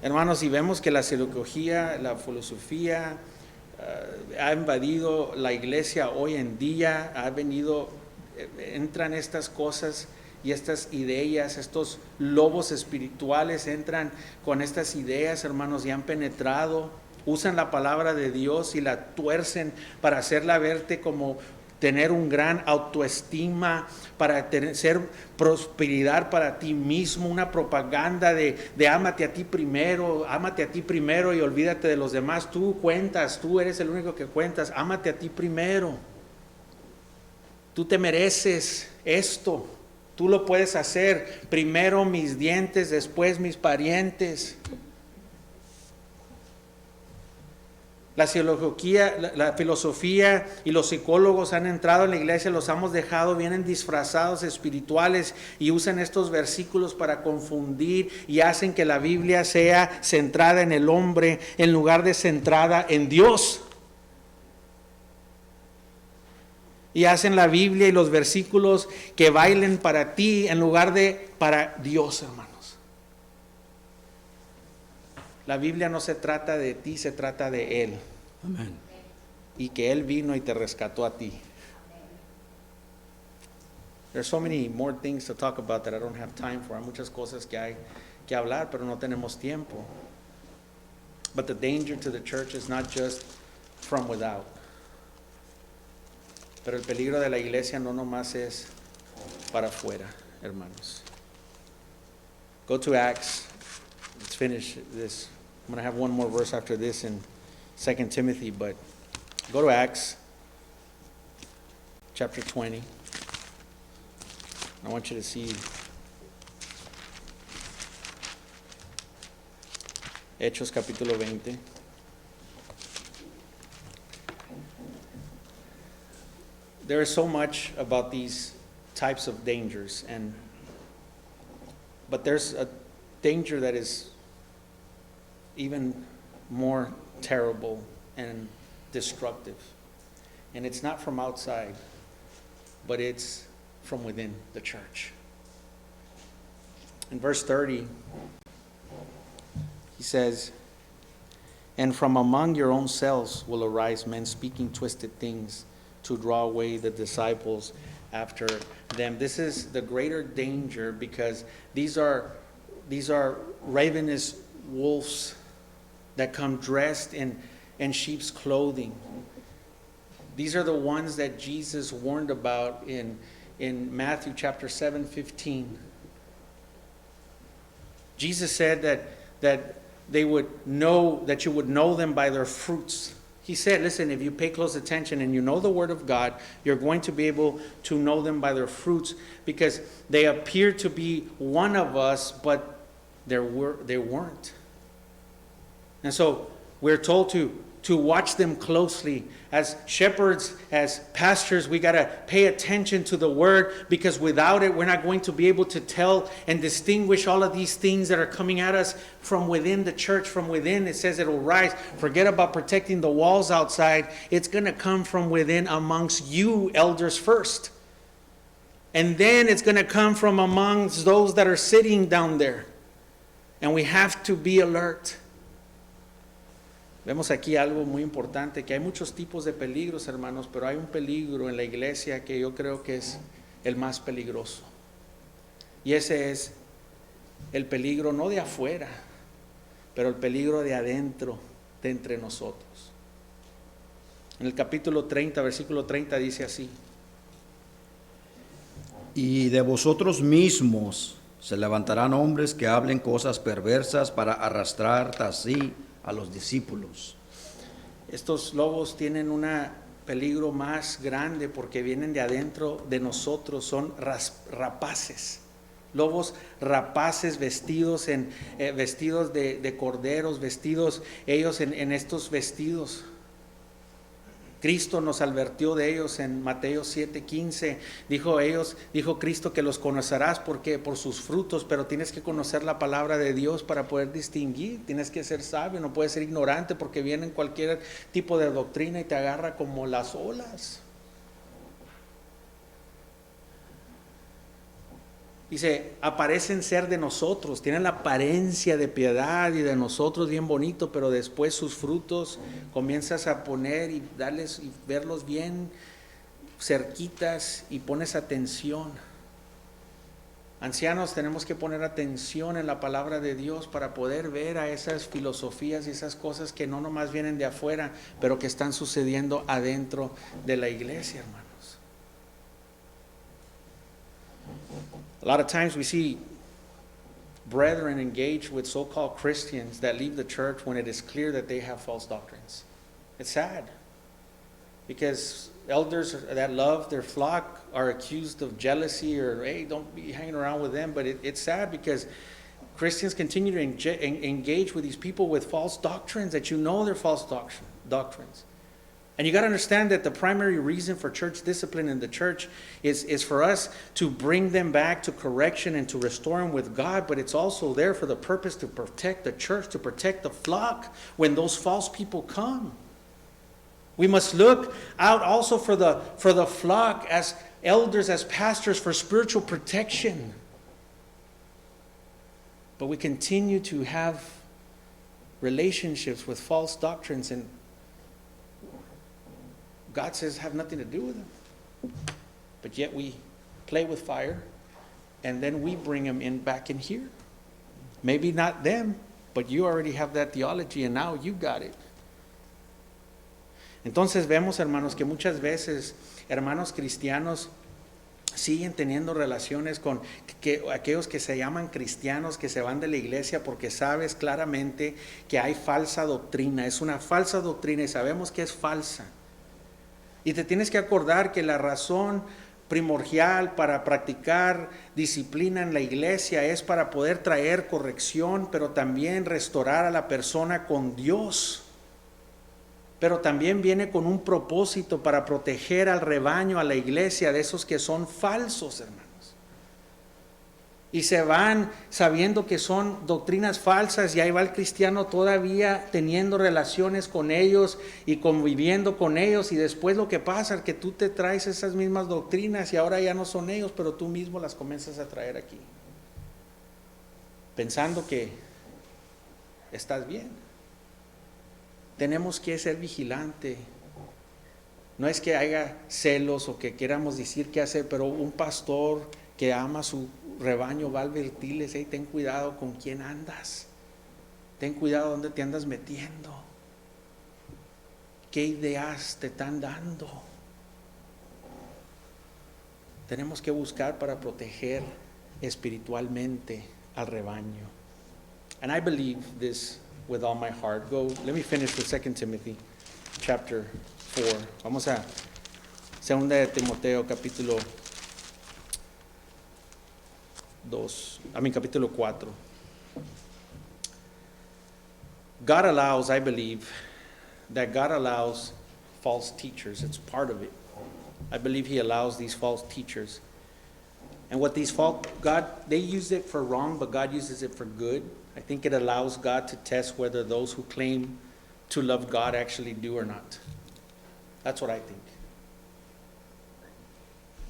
Hermanos, si vemos que la psicología, la filosofía ha invadido la iglesia hoy en día, entran estas cosas y estas ideas, estos lobos espirituales entran con estas ideas, hermanos, y han penetrado, usan la palabra de Dios y la tuercen para hacerla verte como tener un gran autoestima, para ser prosperidad para ti mismo, una propaganda de ámate a ti primero y olvídate de los demás. Tú cuentas, tú eres el único que cuentas, ámate a ti primero. Tú te mereces esto, tú lo puedes hacer. Primero mis dientes, después mis parientes. La filosofía y los psicólogos han entrado en la iglesia, los hemos dejado, vienen disfrazados espirituales y usan estos versículos para confundir y hacen que la Biblia sea centrada en el hombre en lugar de centrada en Dios. Y hacen la Biblia y los versículos que bailen para ti en lugar de para Dios, hermanos. La Biblia no se trata de ti, se trata de Él. Amén. Y que Él vino y te rescató a ti. There's so many more things to talk about that I don't have time for. Hay muchas cosas que hay que hablar, pero no tenemos tiempo. But the danger to the church is not just from without. Pero el peligro de la iglesia no nomás es para afuera, hermanos. Go to Acts. Let's finish this. I'm going to have one more verse after this in 2 Timothy, but go to Acts chapter 20. I want you to see Hechos capítulo 20. There is so much about these types of dangers, but there's a danger that is even more terrible and destructive. And it's not from outside, but it's from within the church. In verse 30, he says, "And from among your own selves will arise men speaking twisted things to draw away the disciples after them." This is the greater danger because these are ravenous wolves that come dressed in sheep's clothing. These are the ones that Jesus warned about in Matthew chapter 7:15. Jesus said that they would know, that you would know them by their fruits. He said, listen, if you pay close attention and you know the Word of God, you're going to be able to know them by their fruits, because they appear to be one of us, but they weren't. And so we're told to watch them closely. As shepherds, as pastors, we got to pay attention to the Word, because without it, we're not going to be able to tell and distinguish all of these things that are coming at us from within the church. From within, it says it will rise. Forget about protecting the walls outside. It's going to come from within amongst you, elders, first. And then it's going to come from amongst those that are sitting down there. And we have to be alert. Vemos aquí algo muy importante, que hay muchos tipos de peligros, hermanos, pero hay un peligro en la iglesia que yo creo que es el más peligroso. Y ese es el peligro no de afuera, pero el peligro de adentro, de entre nosotros. En el capítulo 30, versículo 30 dice así: Y de vosotros mismos se levantarán hombres que hablen cosas perversas para arrastrar tras sí a los discípulos. Estos lobos tienen un peligro más grande porque vienen de adentro de nosotros, son rapaces, lobos rapaces vestidos vestidos de corderos, vestidos ellos en estos vestidos. Cristo nos advirtió de ellos en Mateo 7:15. Dijo Cristo que los conocerás porque por sus frutos, pero tienes que conocer la palabra de Dios para poder distinguir. Tienes que ser sabio, no puedes ser ignorante porque viene en cualquier tipo de doctrina y te agarra como las olas. Dice, aparecen ser de nosotros, tienen la apariencia de piedad y de nosotros bien bonito, pero después sus frutos comienzas a poner y darles y verlos bien cerquitas y pones atención. Ancianos, tenemos que poner atención en la palabra de Dios para poder ver a esas filosofías y esas cosas que no nomás vienen de afuera, pero que están sucediendo adentro de la iglesia, hermanos. A lot of times we see brethren engage with so-called Christians that leave the church when it is clear that they have false doctrines. It's sad because elders that love their flock are accused of jealousy or, hey, don't be hanging around with them. But it's sad because Christians continue to engage with these people with false doctrines that you know they're false doctrines. And you got to understand that the primary reason for church discipline in the church is for us to bring them back to correction and to restore them with God, but it's also there for the purpose to protect the church, to protect the flock when those false people come. We must look out also for the flock as elders, as pastors, for spiritual protection. But we continue to have relationships with false doctrines, and God says have nothing to do with them. But yet we play with fire, and then we bring them back in here. Maybe not them, but you already have that theology, and now you got it. Entonces vemos, hermanos, que muchas veces hermanos cristianos siguen teniendo relaciones con aquellos que se llaman cristianos, que se van de la iglesia porque sabes claramente que hay falsa doctrina. Es una falsa doctrina y sabemos que es falsa. Y te tienes que acordar que la razón primordial para practicar disciplina en la iglesia es para poder traer corrección, pero también restaurar a la persona con Dios. Pero también viene con un propósito para proteger al rebaño, a la iglesia, de esos que son falsos, hermanos. Y se van sabiendo que son doctrinas falsas, y ahí va el cristiano todavía teniendo relaciones con ellos y conviviendo con ellos, y después lo que pasa es que tú te traes esas mismas doctrinas y ahora ya no son ellos, pero tú mismo las comienzas a traer aquí, pensando que estás bien. Tenemos que ser vigilantes. No es que haya celos o que queramos decir qué hacer, pero un pastor que ama a su rebaño va a advertirles: hey, ten cuidado con quién andas, ten cuidado dónde te andas metiendo, qué ideas te están dando. Tenemos que buscar para proteger espiritualmente al rebaño. And I believe this with all my heart. Let me finish with 2 Timothy chapter 4. Vamos a 2 de Timoteo capítulo 4. God allows, I believe, that God allows false teachers. It's part of it. I believe He allows these false teachers. And what these they use it for wrong, but God uses it for good. I think it allows God to test whether those who claim to love God actually do or not. That's what I think.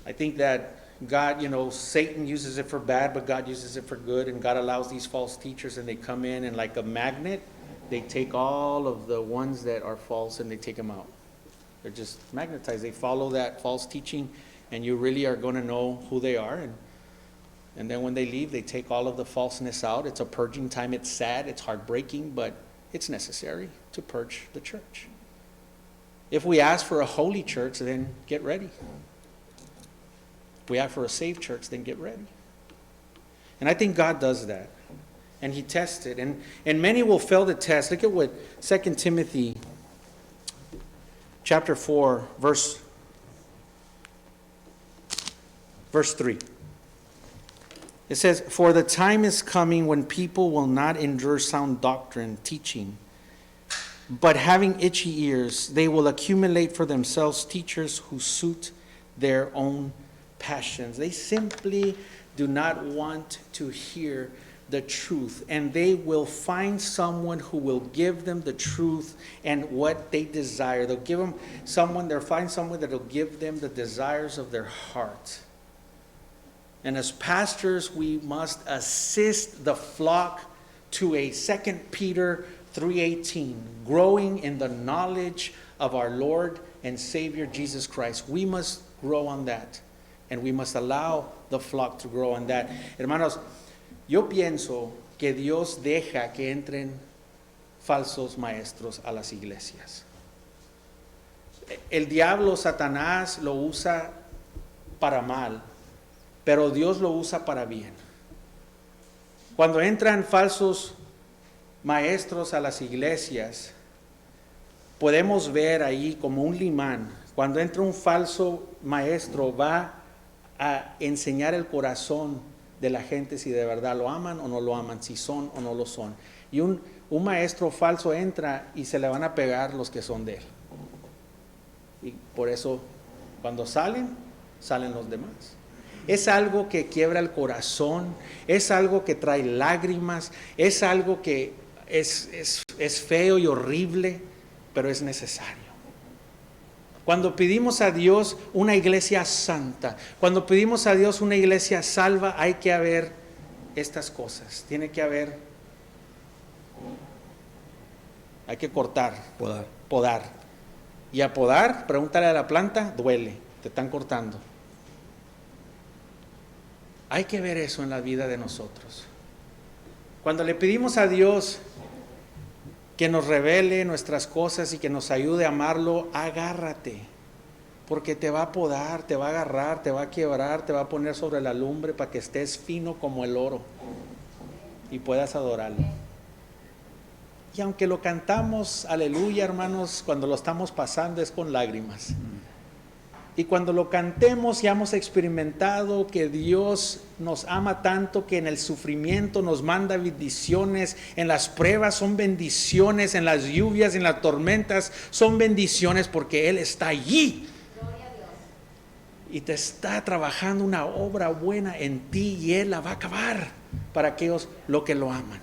I think that God, Satan uses it for bad, but God uses it for good, and God allows these false teachers, and they come in, and like a magnet, they take all of the ones that are false and they take them out. They're just magnetized. They follow that false teaching, and you really are going to know who they are. And then when they leave, they take all of the falseness out. It's a purging time. It's sad. It's heartbreaking, but it's necessary to purge the church. If we ask for a holy church, then get ready. If we ask for a saved church, then get ready. And I think God does that. And He tests it. And many will fail the test. Look at what 2 Timothy chapter 4, verse 3. It says, "For the time is coming when people will not endure sound doctrine, teaching, but having itchy ears, they will accumulate for themselves teachers who suit their own passions." They simply do not want to hear the truth, and they will find someone who will give them the truth and what they desire. They'll find someone that will give them the desires of their heart. And as pastors, we must assist the flock to a 2 Peter 3:18, growing in the knowledge of our Lord and Savior Jesus Christ. We must grow on that, and we must allow the flock to grow on that. Hermanos, yo pienso que Dios deja que entren falsos maestros a las iglesias. El diablo, Satanás, lo usa para mal, pero Dios lo usa para bien. Cuando entran falsos maestros a las iglesias, podemos ver ahí como un imán. Cuando entra un falso maestro, va a enseñar el corazón de la gente si de verdad lo aman o no lo aman, si son o no lo son. Y un maestro falso entra y se le van a pegar los que son de él. Y por eso, cuando salen los demás. Es algo que quiebra el corazón, es algo que trae lágrimas, es algo que es feo y horrible, pero es necesario. Cuando pedimos a Dios una iglesia santa, cuando pedimos a Dios una iglesia salva, hay que haber estas cosas. Tiene que haber, hay que cortar, podar. Y a podar, pregúntale a la planta, duele, te están cortando. Hay que ver eso en la vida de nosotros. Cuando le pedimos a Dios que nos revele nuestras cosas y que nos ayude a amarlo, agárrate, porque te va a podar, te va a agarrar, te va a quebrar, te va a poner sobre la lumbre para que estés fino como el oro y puedas adorarlo. Y aunque lo cantamos, aleluya, hermanos, cuando lo estamos pasando es con lágrimas. Y cuando lo cantemos, ya hemos experimentado que Dios nos ama tanto que en el sufrimiento nos manda bendiciones, en las pruebas son bendiciones, en las lluvias, en las tormentas son bendiciones, porque Él está allí. Gloria a Dios. Y te está trabajando una obra buena en ti y Él la va a acabar para aquellos lo que lo aman.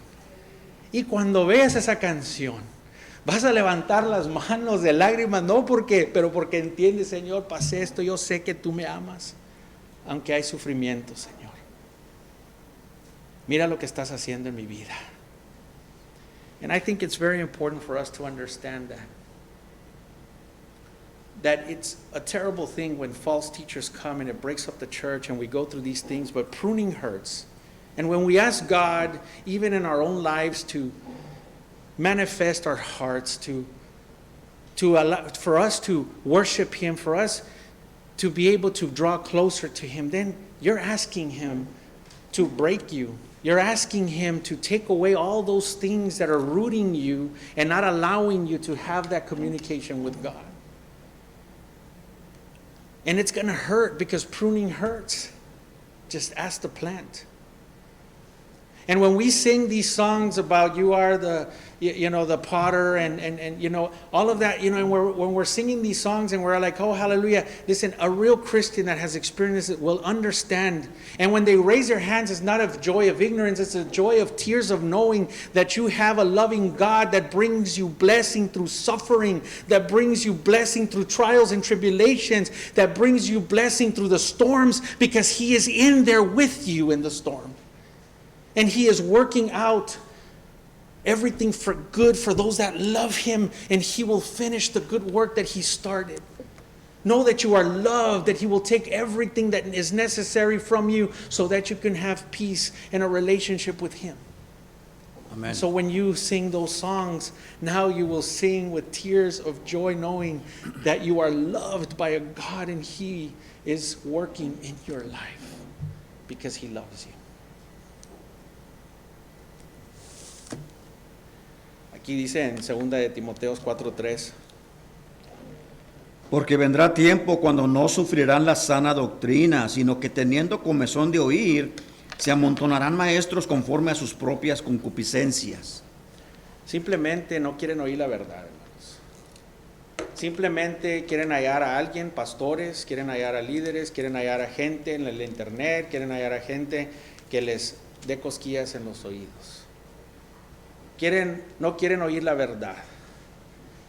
Y cuando veas esa canción, vas a levantar las manos de lágrimas, pero porque entiendes, Señor, pasé esto, yo sé que tú me amas, aunque hay sufrimiento, Señor. Mira lo que estás haciendo en mi vida. And I think it's very important for us to understand that it's a terrible thing when false teachers come and it breaks up the church and we go through these things, but pruning hurts. And when we ask God, even in our own lives, to manifest our hearts, to allow for us to worship Him, for us to be able to draw closer to Him, then you're asking Him to break you. You're asking Him to take away all those things that are rooting you and not allowing you to have that communication with God. And it's going to hurt, because pruning hurts. Just ask the plant. And when we sing these songs about you are the potter and all of that, and when we're singing these songs and we're like, oh, hallelujah, listen, a real Christian that has experienced it will understand. And when they raise their hands, it's not a joy of ignorance, it's a joy of tears of knowing that you have a loving God that brings you blessing through suffering, that brings you blessing through trials and tribulations, that brings you blessing through the storms, because He is in there with you in the storm. And He is working out everything for good for those that love Him, and He will finish the good work that He started. Know that you are loved, that He will take everything that is necessary from you so that you can have peace and a relationship with Him. Amen. So when you sing those songs, now you will sing with tears of joy, knowing that you are loved by a God and He is working in your life because He loves you. Aquí dice en 2 de Timoteo 4:3. Porque vendrá tiempo cuando no sufrirán la sana doctrina, sino que teniendo comezón de oír, Se amontonarán maestros conforme a sus propias concupiscencias. Simplemente no quieren oír la verdad, hermanos. Simplemente quieren hallar a alguien, pastores, quieren hallar a líderes, quieren hallar a gente en el internet, quieren hallar a gente que les dé cosquillas en los oídos. No quieren oír la verdad.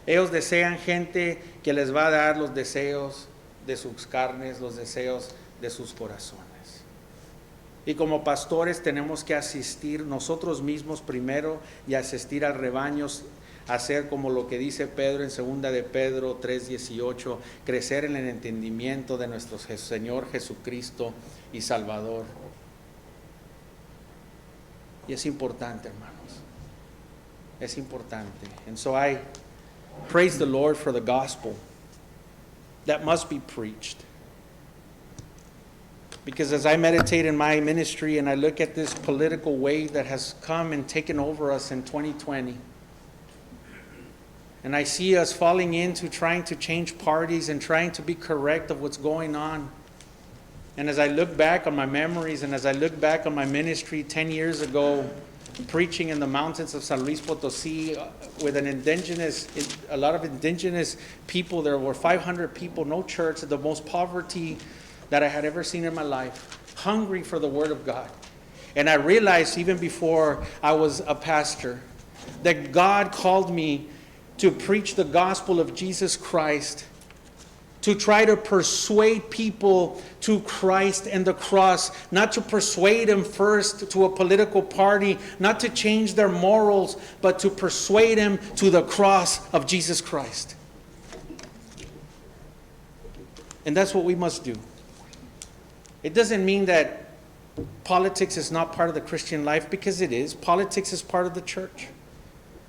Ellos desean gente que les va a dar los deseos de sus carnes, los deseos de sus corazones. Y como pastores tenemos que asistir nosotros mismos primero y asistir al rebaño, hacer como lo que dice Pedro en 2 de Pedro 3:18, crecer en el entendimiento de nuestro Señor Jesucristo y Salvador. Y es importante, hermanos. Es importante. And so I praise the Lord for the gospel that must be preached. Because as I meditate in my ministry and I look at this political wave that has come and taken over us in 2020, and I see us falling into trying to change parties and trying to be correct of what's going on, and as I look back on my memories and as I look back on my ministry 10 years ago, preaching in the mountains of San Luis Potosí with a lot of indigenous people, there were 500 people, no church, the most poverty that I had ever seen in my life, hungry for the Word of God. And I realized even before I was a pastor that God called me to preach the gospel of Jesus Christ, to try to persuade people to Christ and the cross, not to persuade them first to a political party, not to change their morals, but to persuade them to the cross of Jesus Christ. And that's what we must do. It doesn't mean that politics is not part of the Christian life, because it is. Politics is part of the church.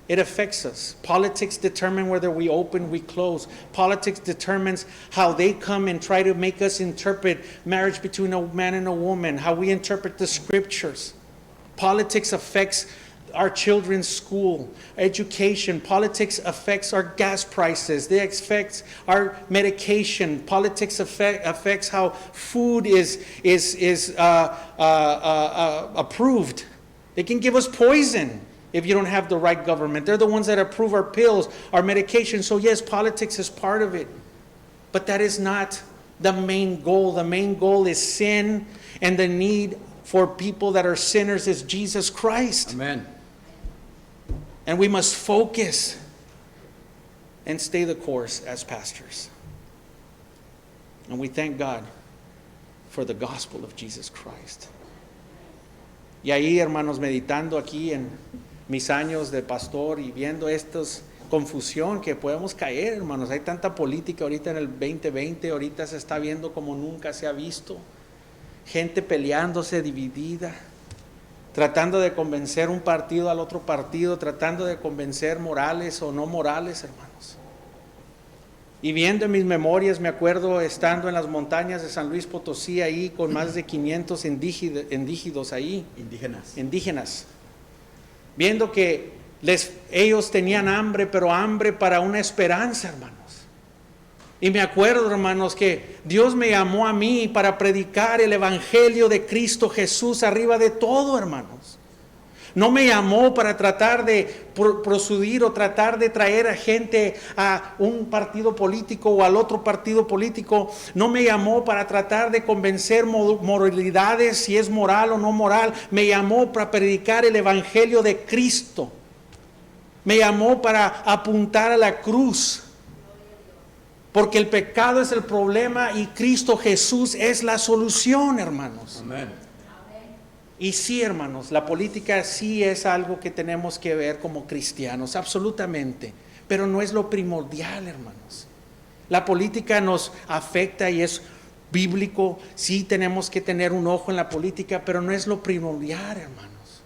It affects us. Politics determine whether we open, we close. Politics determines how they come and try to make us interpret marriage between a man and a woman, how we interpret the scriptures. Politics affects our children's school, education. Politics affects our gas prices. They affect our medication. Politics affects how food is approved. They can give us poison if you don't have the right government. They're the ones that approve our pills, our medication. So yes, politics is part of it. But that is not the main goal. The main goal is sin, and the need for people that are sinners is Jesus Christ. Amén. And we must focus and stay the course as pastors. And we thank God for the gospel of Jesus Christ. Y ahí, hermanos, meditando aquí en mis años de pastor y viendo estos confusión que podemos caer, hermanos. Hay tanta política ahorita en el 2020, ahorita se está viendo como nunca se ha visto. Gente peleándose, dividida, tratando de convencer un partido al otro partido, tratando de convencer morales o no morales, hermanos. Y viendo en mis memorias, me acuerdo estando en las montañas de San Luis Potosí, ahí con más de 500 indígenas ahí. Indígenas. Viendo que ellos tenían hambre, pero hambre para una esperanza, hermanos. Y me acuerdo, hermanos, que Dios me llamó a mí para predicar el evangelio de Cristo Jesús arriba de todo, hermanos. No me llamó para tratar de prosudir o tratar de traer a gente a un partido político o al otro partido político. No me llamó para tratar de convencer moralidades, si es moral o no moral. Me llamó para predicar el evangelio de Cristo. Me llamó para apuntar a la cruz. Porque el pecado es el problema y Cristo Jesús es la solución, hermanos. Amén. Y sí, hermanos, la política sí es algo que tenemos que ver como cristianos, absolutamente. Pero no es lo primordial, hermanos. La política nos afecta y es bíblico. Sí tenemos que tener un ojo en la política, pero no es lo primordial, hermanos.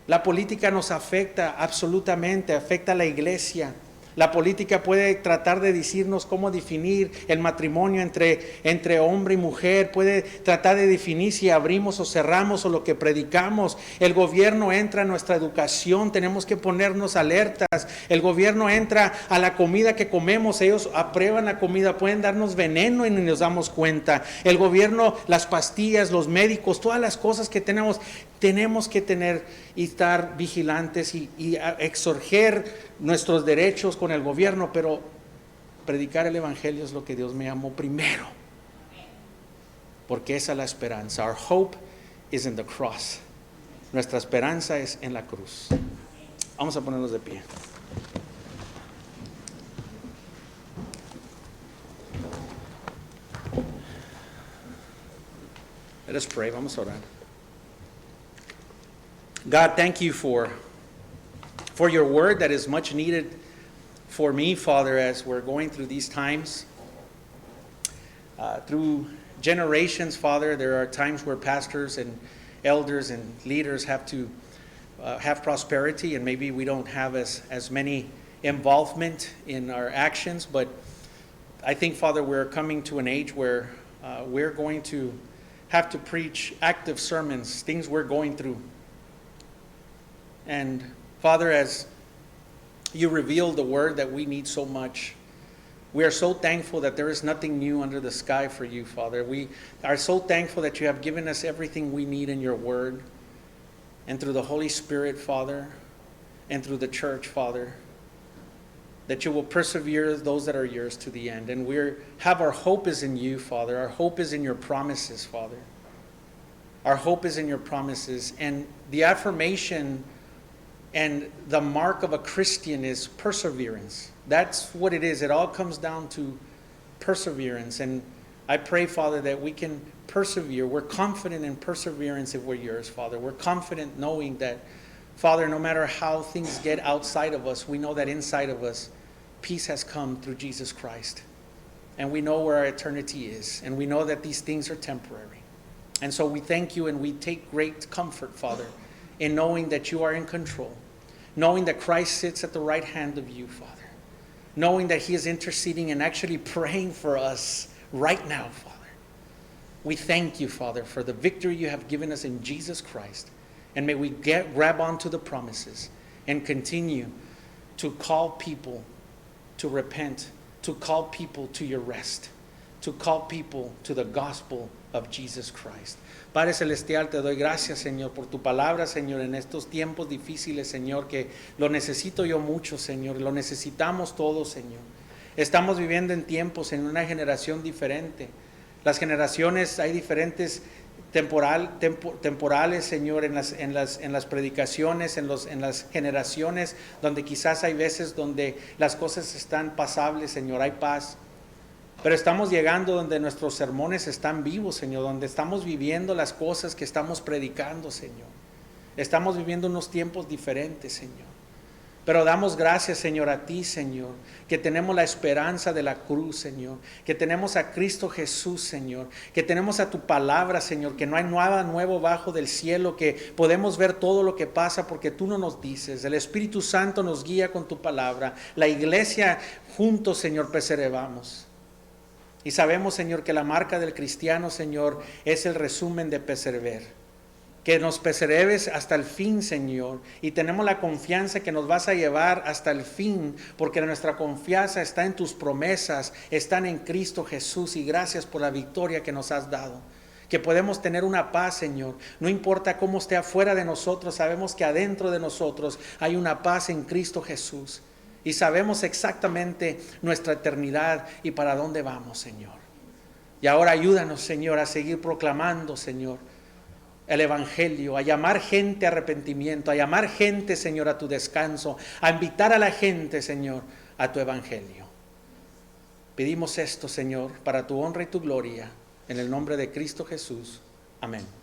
La política nos afecta absolutamente, afecta a la iglesia, La política puede tratar de decirnos cómo definir el matrimonio entre hombre y mujer, puede tratar de definir si abrimos o cerramos o lo que predicamos. El gobierno entra a nuestra educación, tenemos que ponernos alertas. El gobierno entra a la comida que comemos, ellos aprueban la comida, pueden darnos veneno y ni nos damos cuenta. El gobierno, las pastillas, los médicos, todas las cosas que tenemos que tener y estar vigilantes y exorger nuestros derechos con el gobierno, pero predicar el evangelio es lo que Dios me llamó primero, porque esa es la esperanza. Our hope is in the cross. Nuestra esperanza es en la cruz. Vamos a ponernos de pie. Let us pray. Vamos a orar. God, thank you for your word that is much needed for me, Father, as we're going through these times. Through generations, Father, there are times where pastors and elders and leaders have to have prosperity, and maybe we don't have as many involvement in our actions, but I think, Father, we're coming to an age where we're going to have to preach active sermons, things we're going through. And Father, as you reveal the word that we need so much, we are so thankful that there is nothing new under the sky for you, Father. We are so thankful that you have given us everything we need in your word, and through the Holy Spirit, Father, and through the church, Father, that you will persevere those that are yours to the end. And our hope is in you, Father. Our hope is in your promises, Father. Our hope is in your promises. And the affirmation and the mark of a Christian is perseverance. That's what it is. It all comes down to perseverance. And I pray, Father, that we can persevere. We're confident in perseverance if we're yours, Father. We're confident knowing that, Father, no matter how things get outside of us, we know that inside of us, peace has come through Jesus Christ. And we know where our eternity is. And we know that these things are temporary. And so we thank you, and we take great comfort, Father, in knowing that you are in control, knowing that Christ sits at the right hand of you, Father, knowing that he is interceding and actually praying for us right now, Father. We thank you, Father, for the victory you have given us in Jesus Christ. And may we grab onto the promises and continue to call people to repent, to call people to your rest, to call people to the gospel of Jesus Christ. Padre Celestial, te doy gracias, Señor, por tu palabra, Señor, en estos tiempos difíciles, Señor, que lo necesito yo mucho, Señor, lo necesitamos todos, Señor. Estamos viviendo en tiempos, en una generación diferente. Las generaciones, hay diferentes temporales, Señor, en las predicaciones, en las generaciones, donde quizás hay veces donde las cosas están pasables, Señor, hay paz. Pero estamos llegando donde nuestros sermones están vivos, Señor, donde estamos viviendo las cosas que estamos predicando, Señor. Estamos viviendo unos tiempos diferentes, Señor. Pero damos gracias, Señor, a ti, Señor, que tenemos la esperanza de la cruz, Señor, que tenemos a Cristo Jesús, Señor, que tenemos a tu palabra, Señor, que no hay nada nuevo bajo del cielo, que podemos ver todo lo que pasa porque tú no nos dices. El Espíritu Santo nos guía con tu palabra. La iglesia juntos, Señor, perseveramos. Y sabemos, Señor, que la marca del cristiano, Señor, es el resumen de perseverar. Que nos perseveres hasta el fin, Señor. Y tenemos la confianza que nos vas a llevar hasta el fin, porque nuestra confianza está en tus promesas, están en Cristo Jesús. Y gracias por la victoria que nos has dado. Que podemos tener una paz, Señor. No importa cómo esté afuera de nosotros, sabemos que adentro de nosotros hay una paz en Cristo Jesús. Y sabemos exactamente nuestra eternidad y para dónde vamos, Señor. Y ahora ayúdanos, Señor, a seguir proclamando, Señor, el Evangelio, a llamar gente a arrepentimiento, a llamar gente, Señor, a tu descanso, a invitar a la gente, Señor, a tu Evangelio. Pedimos esto, Señor, para tu honra y tu gloria, en el nombre de Cristo Jesús. Amén.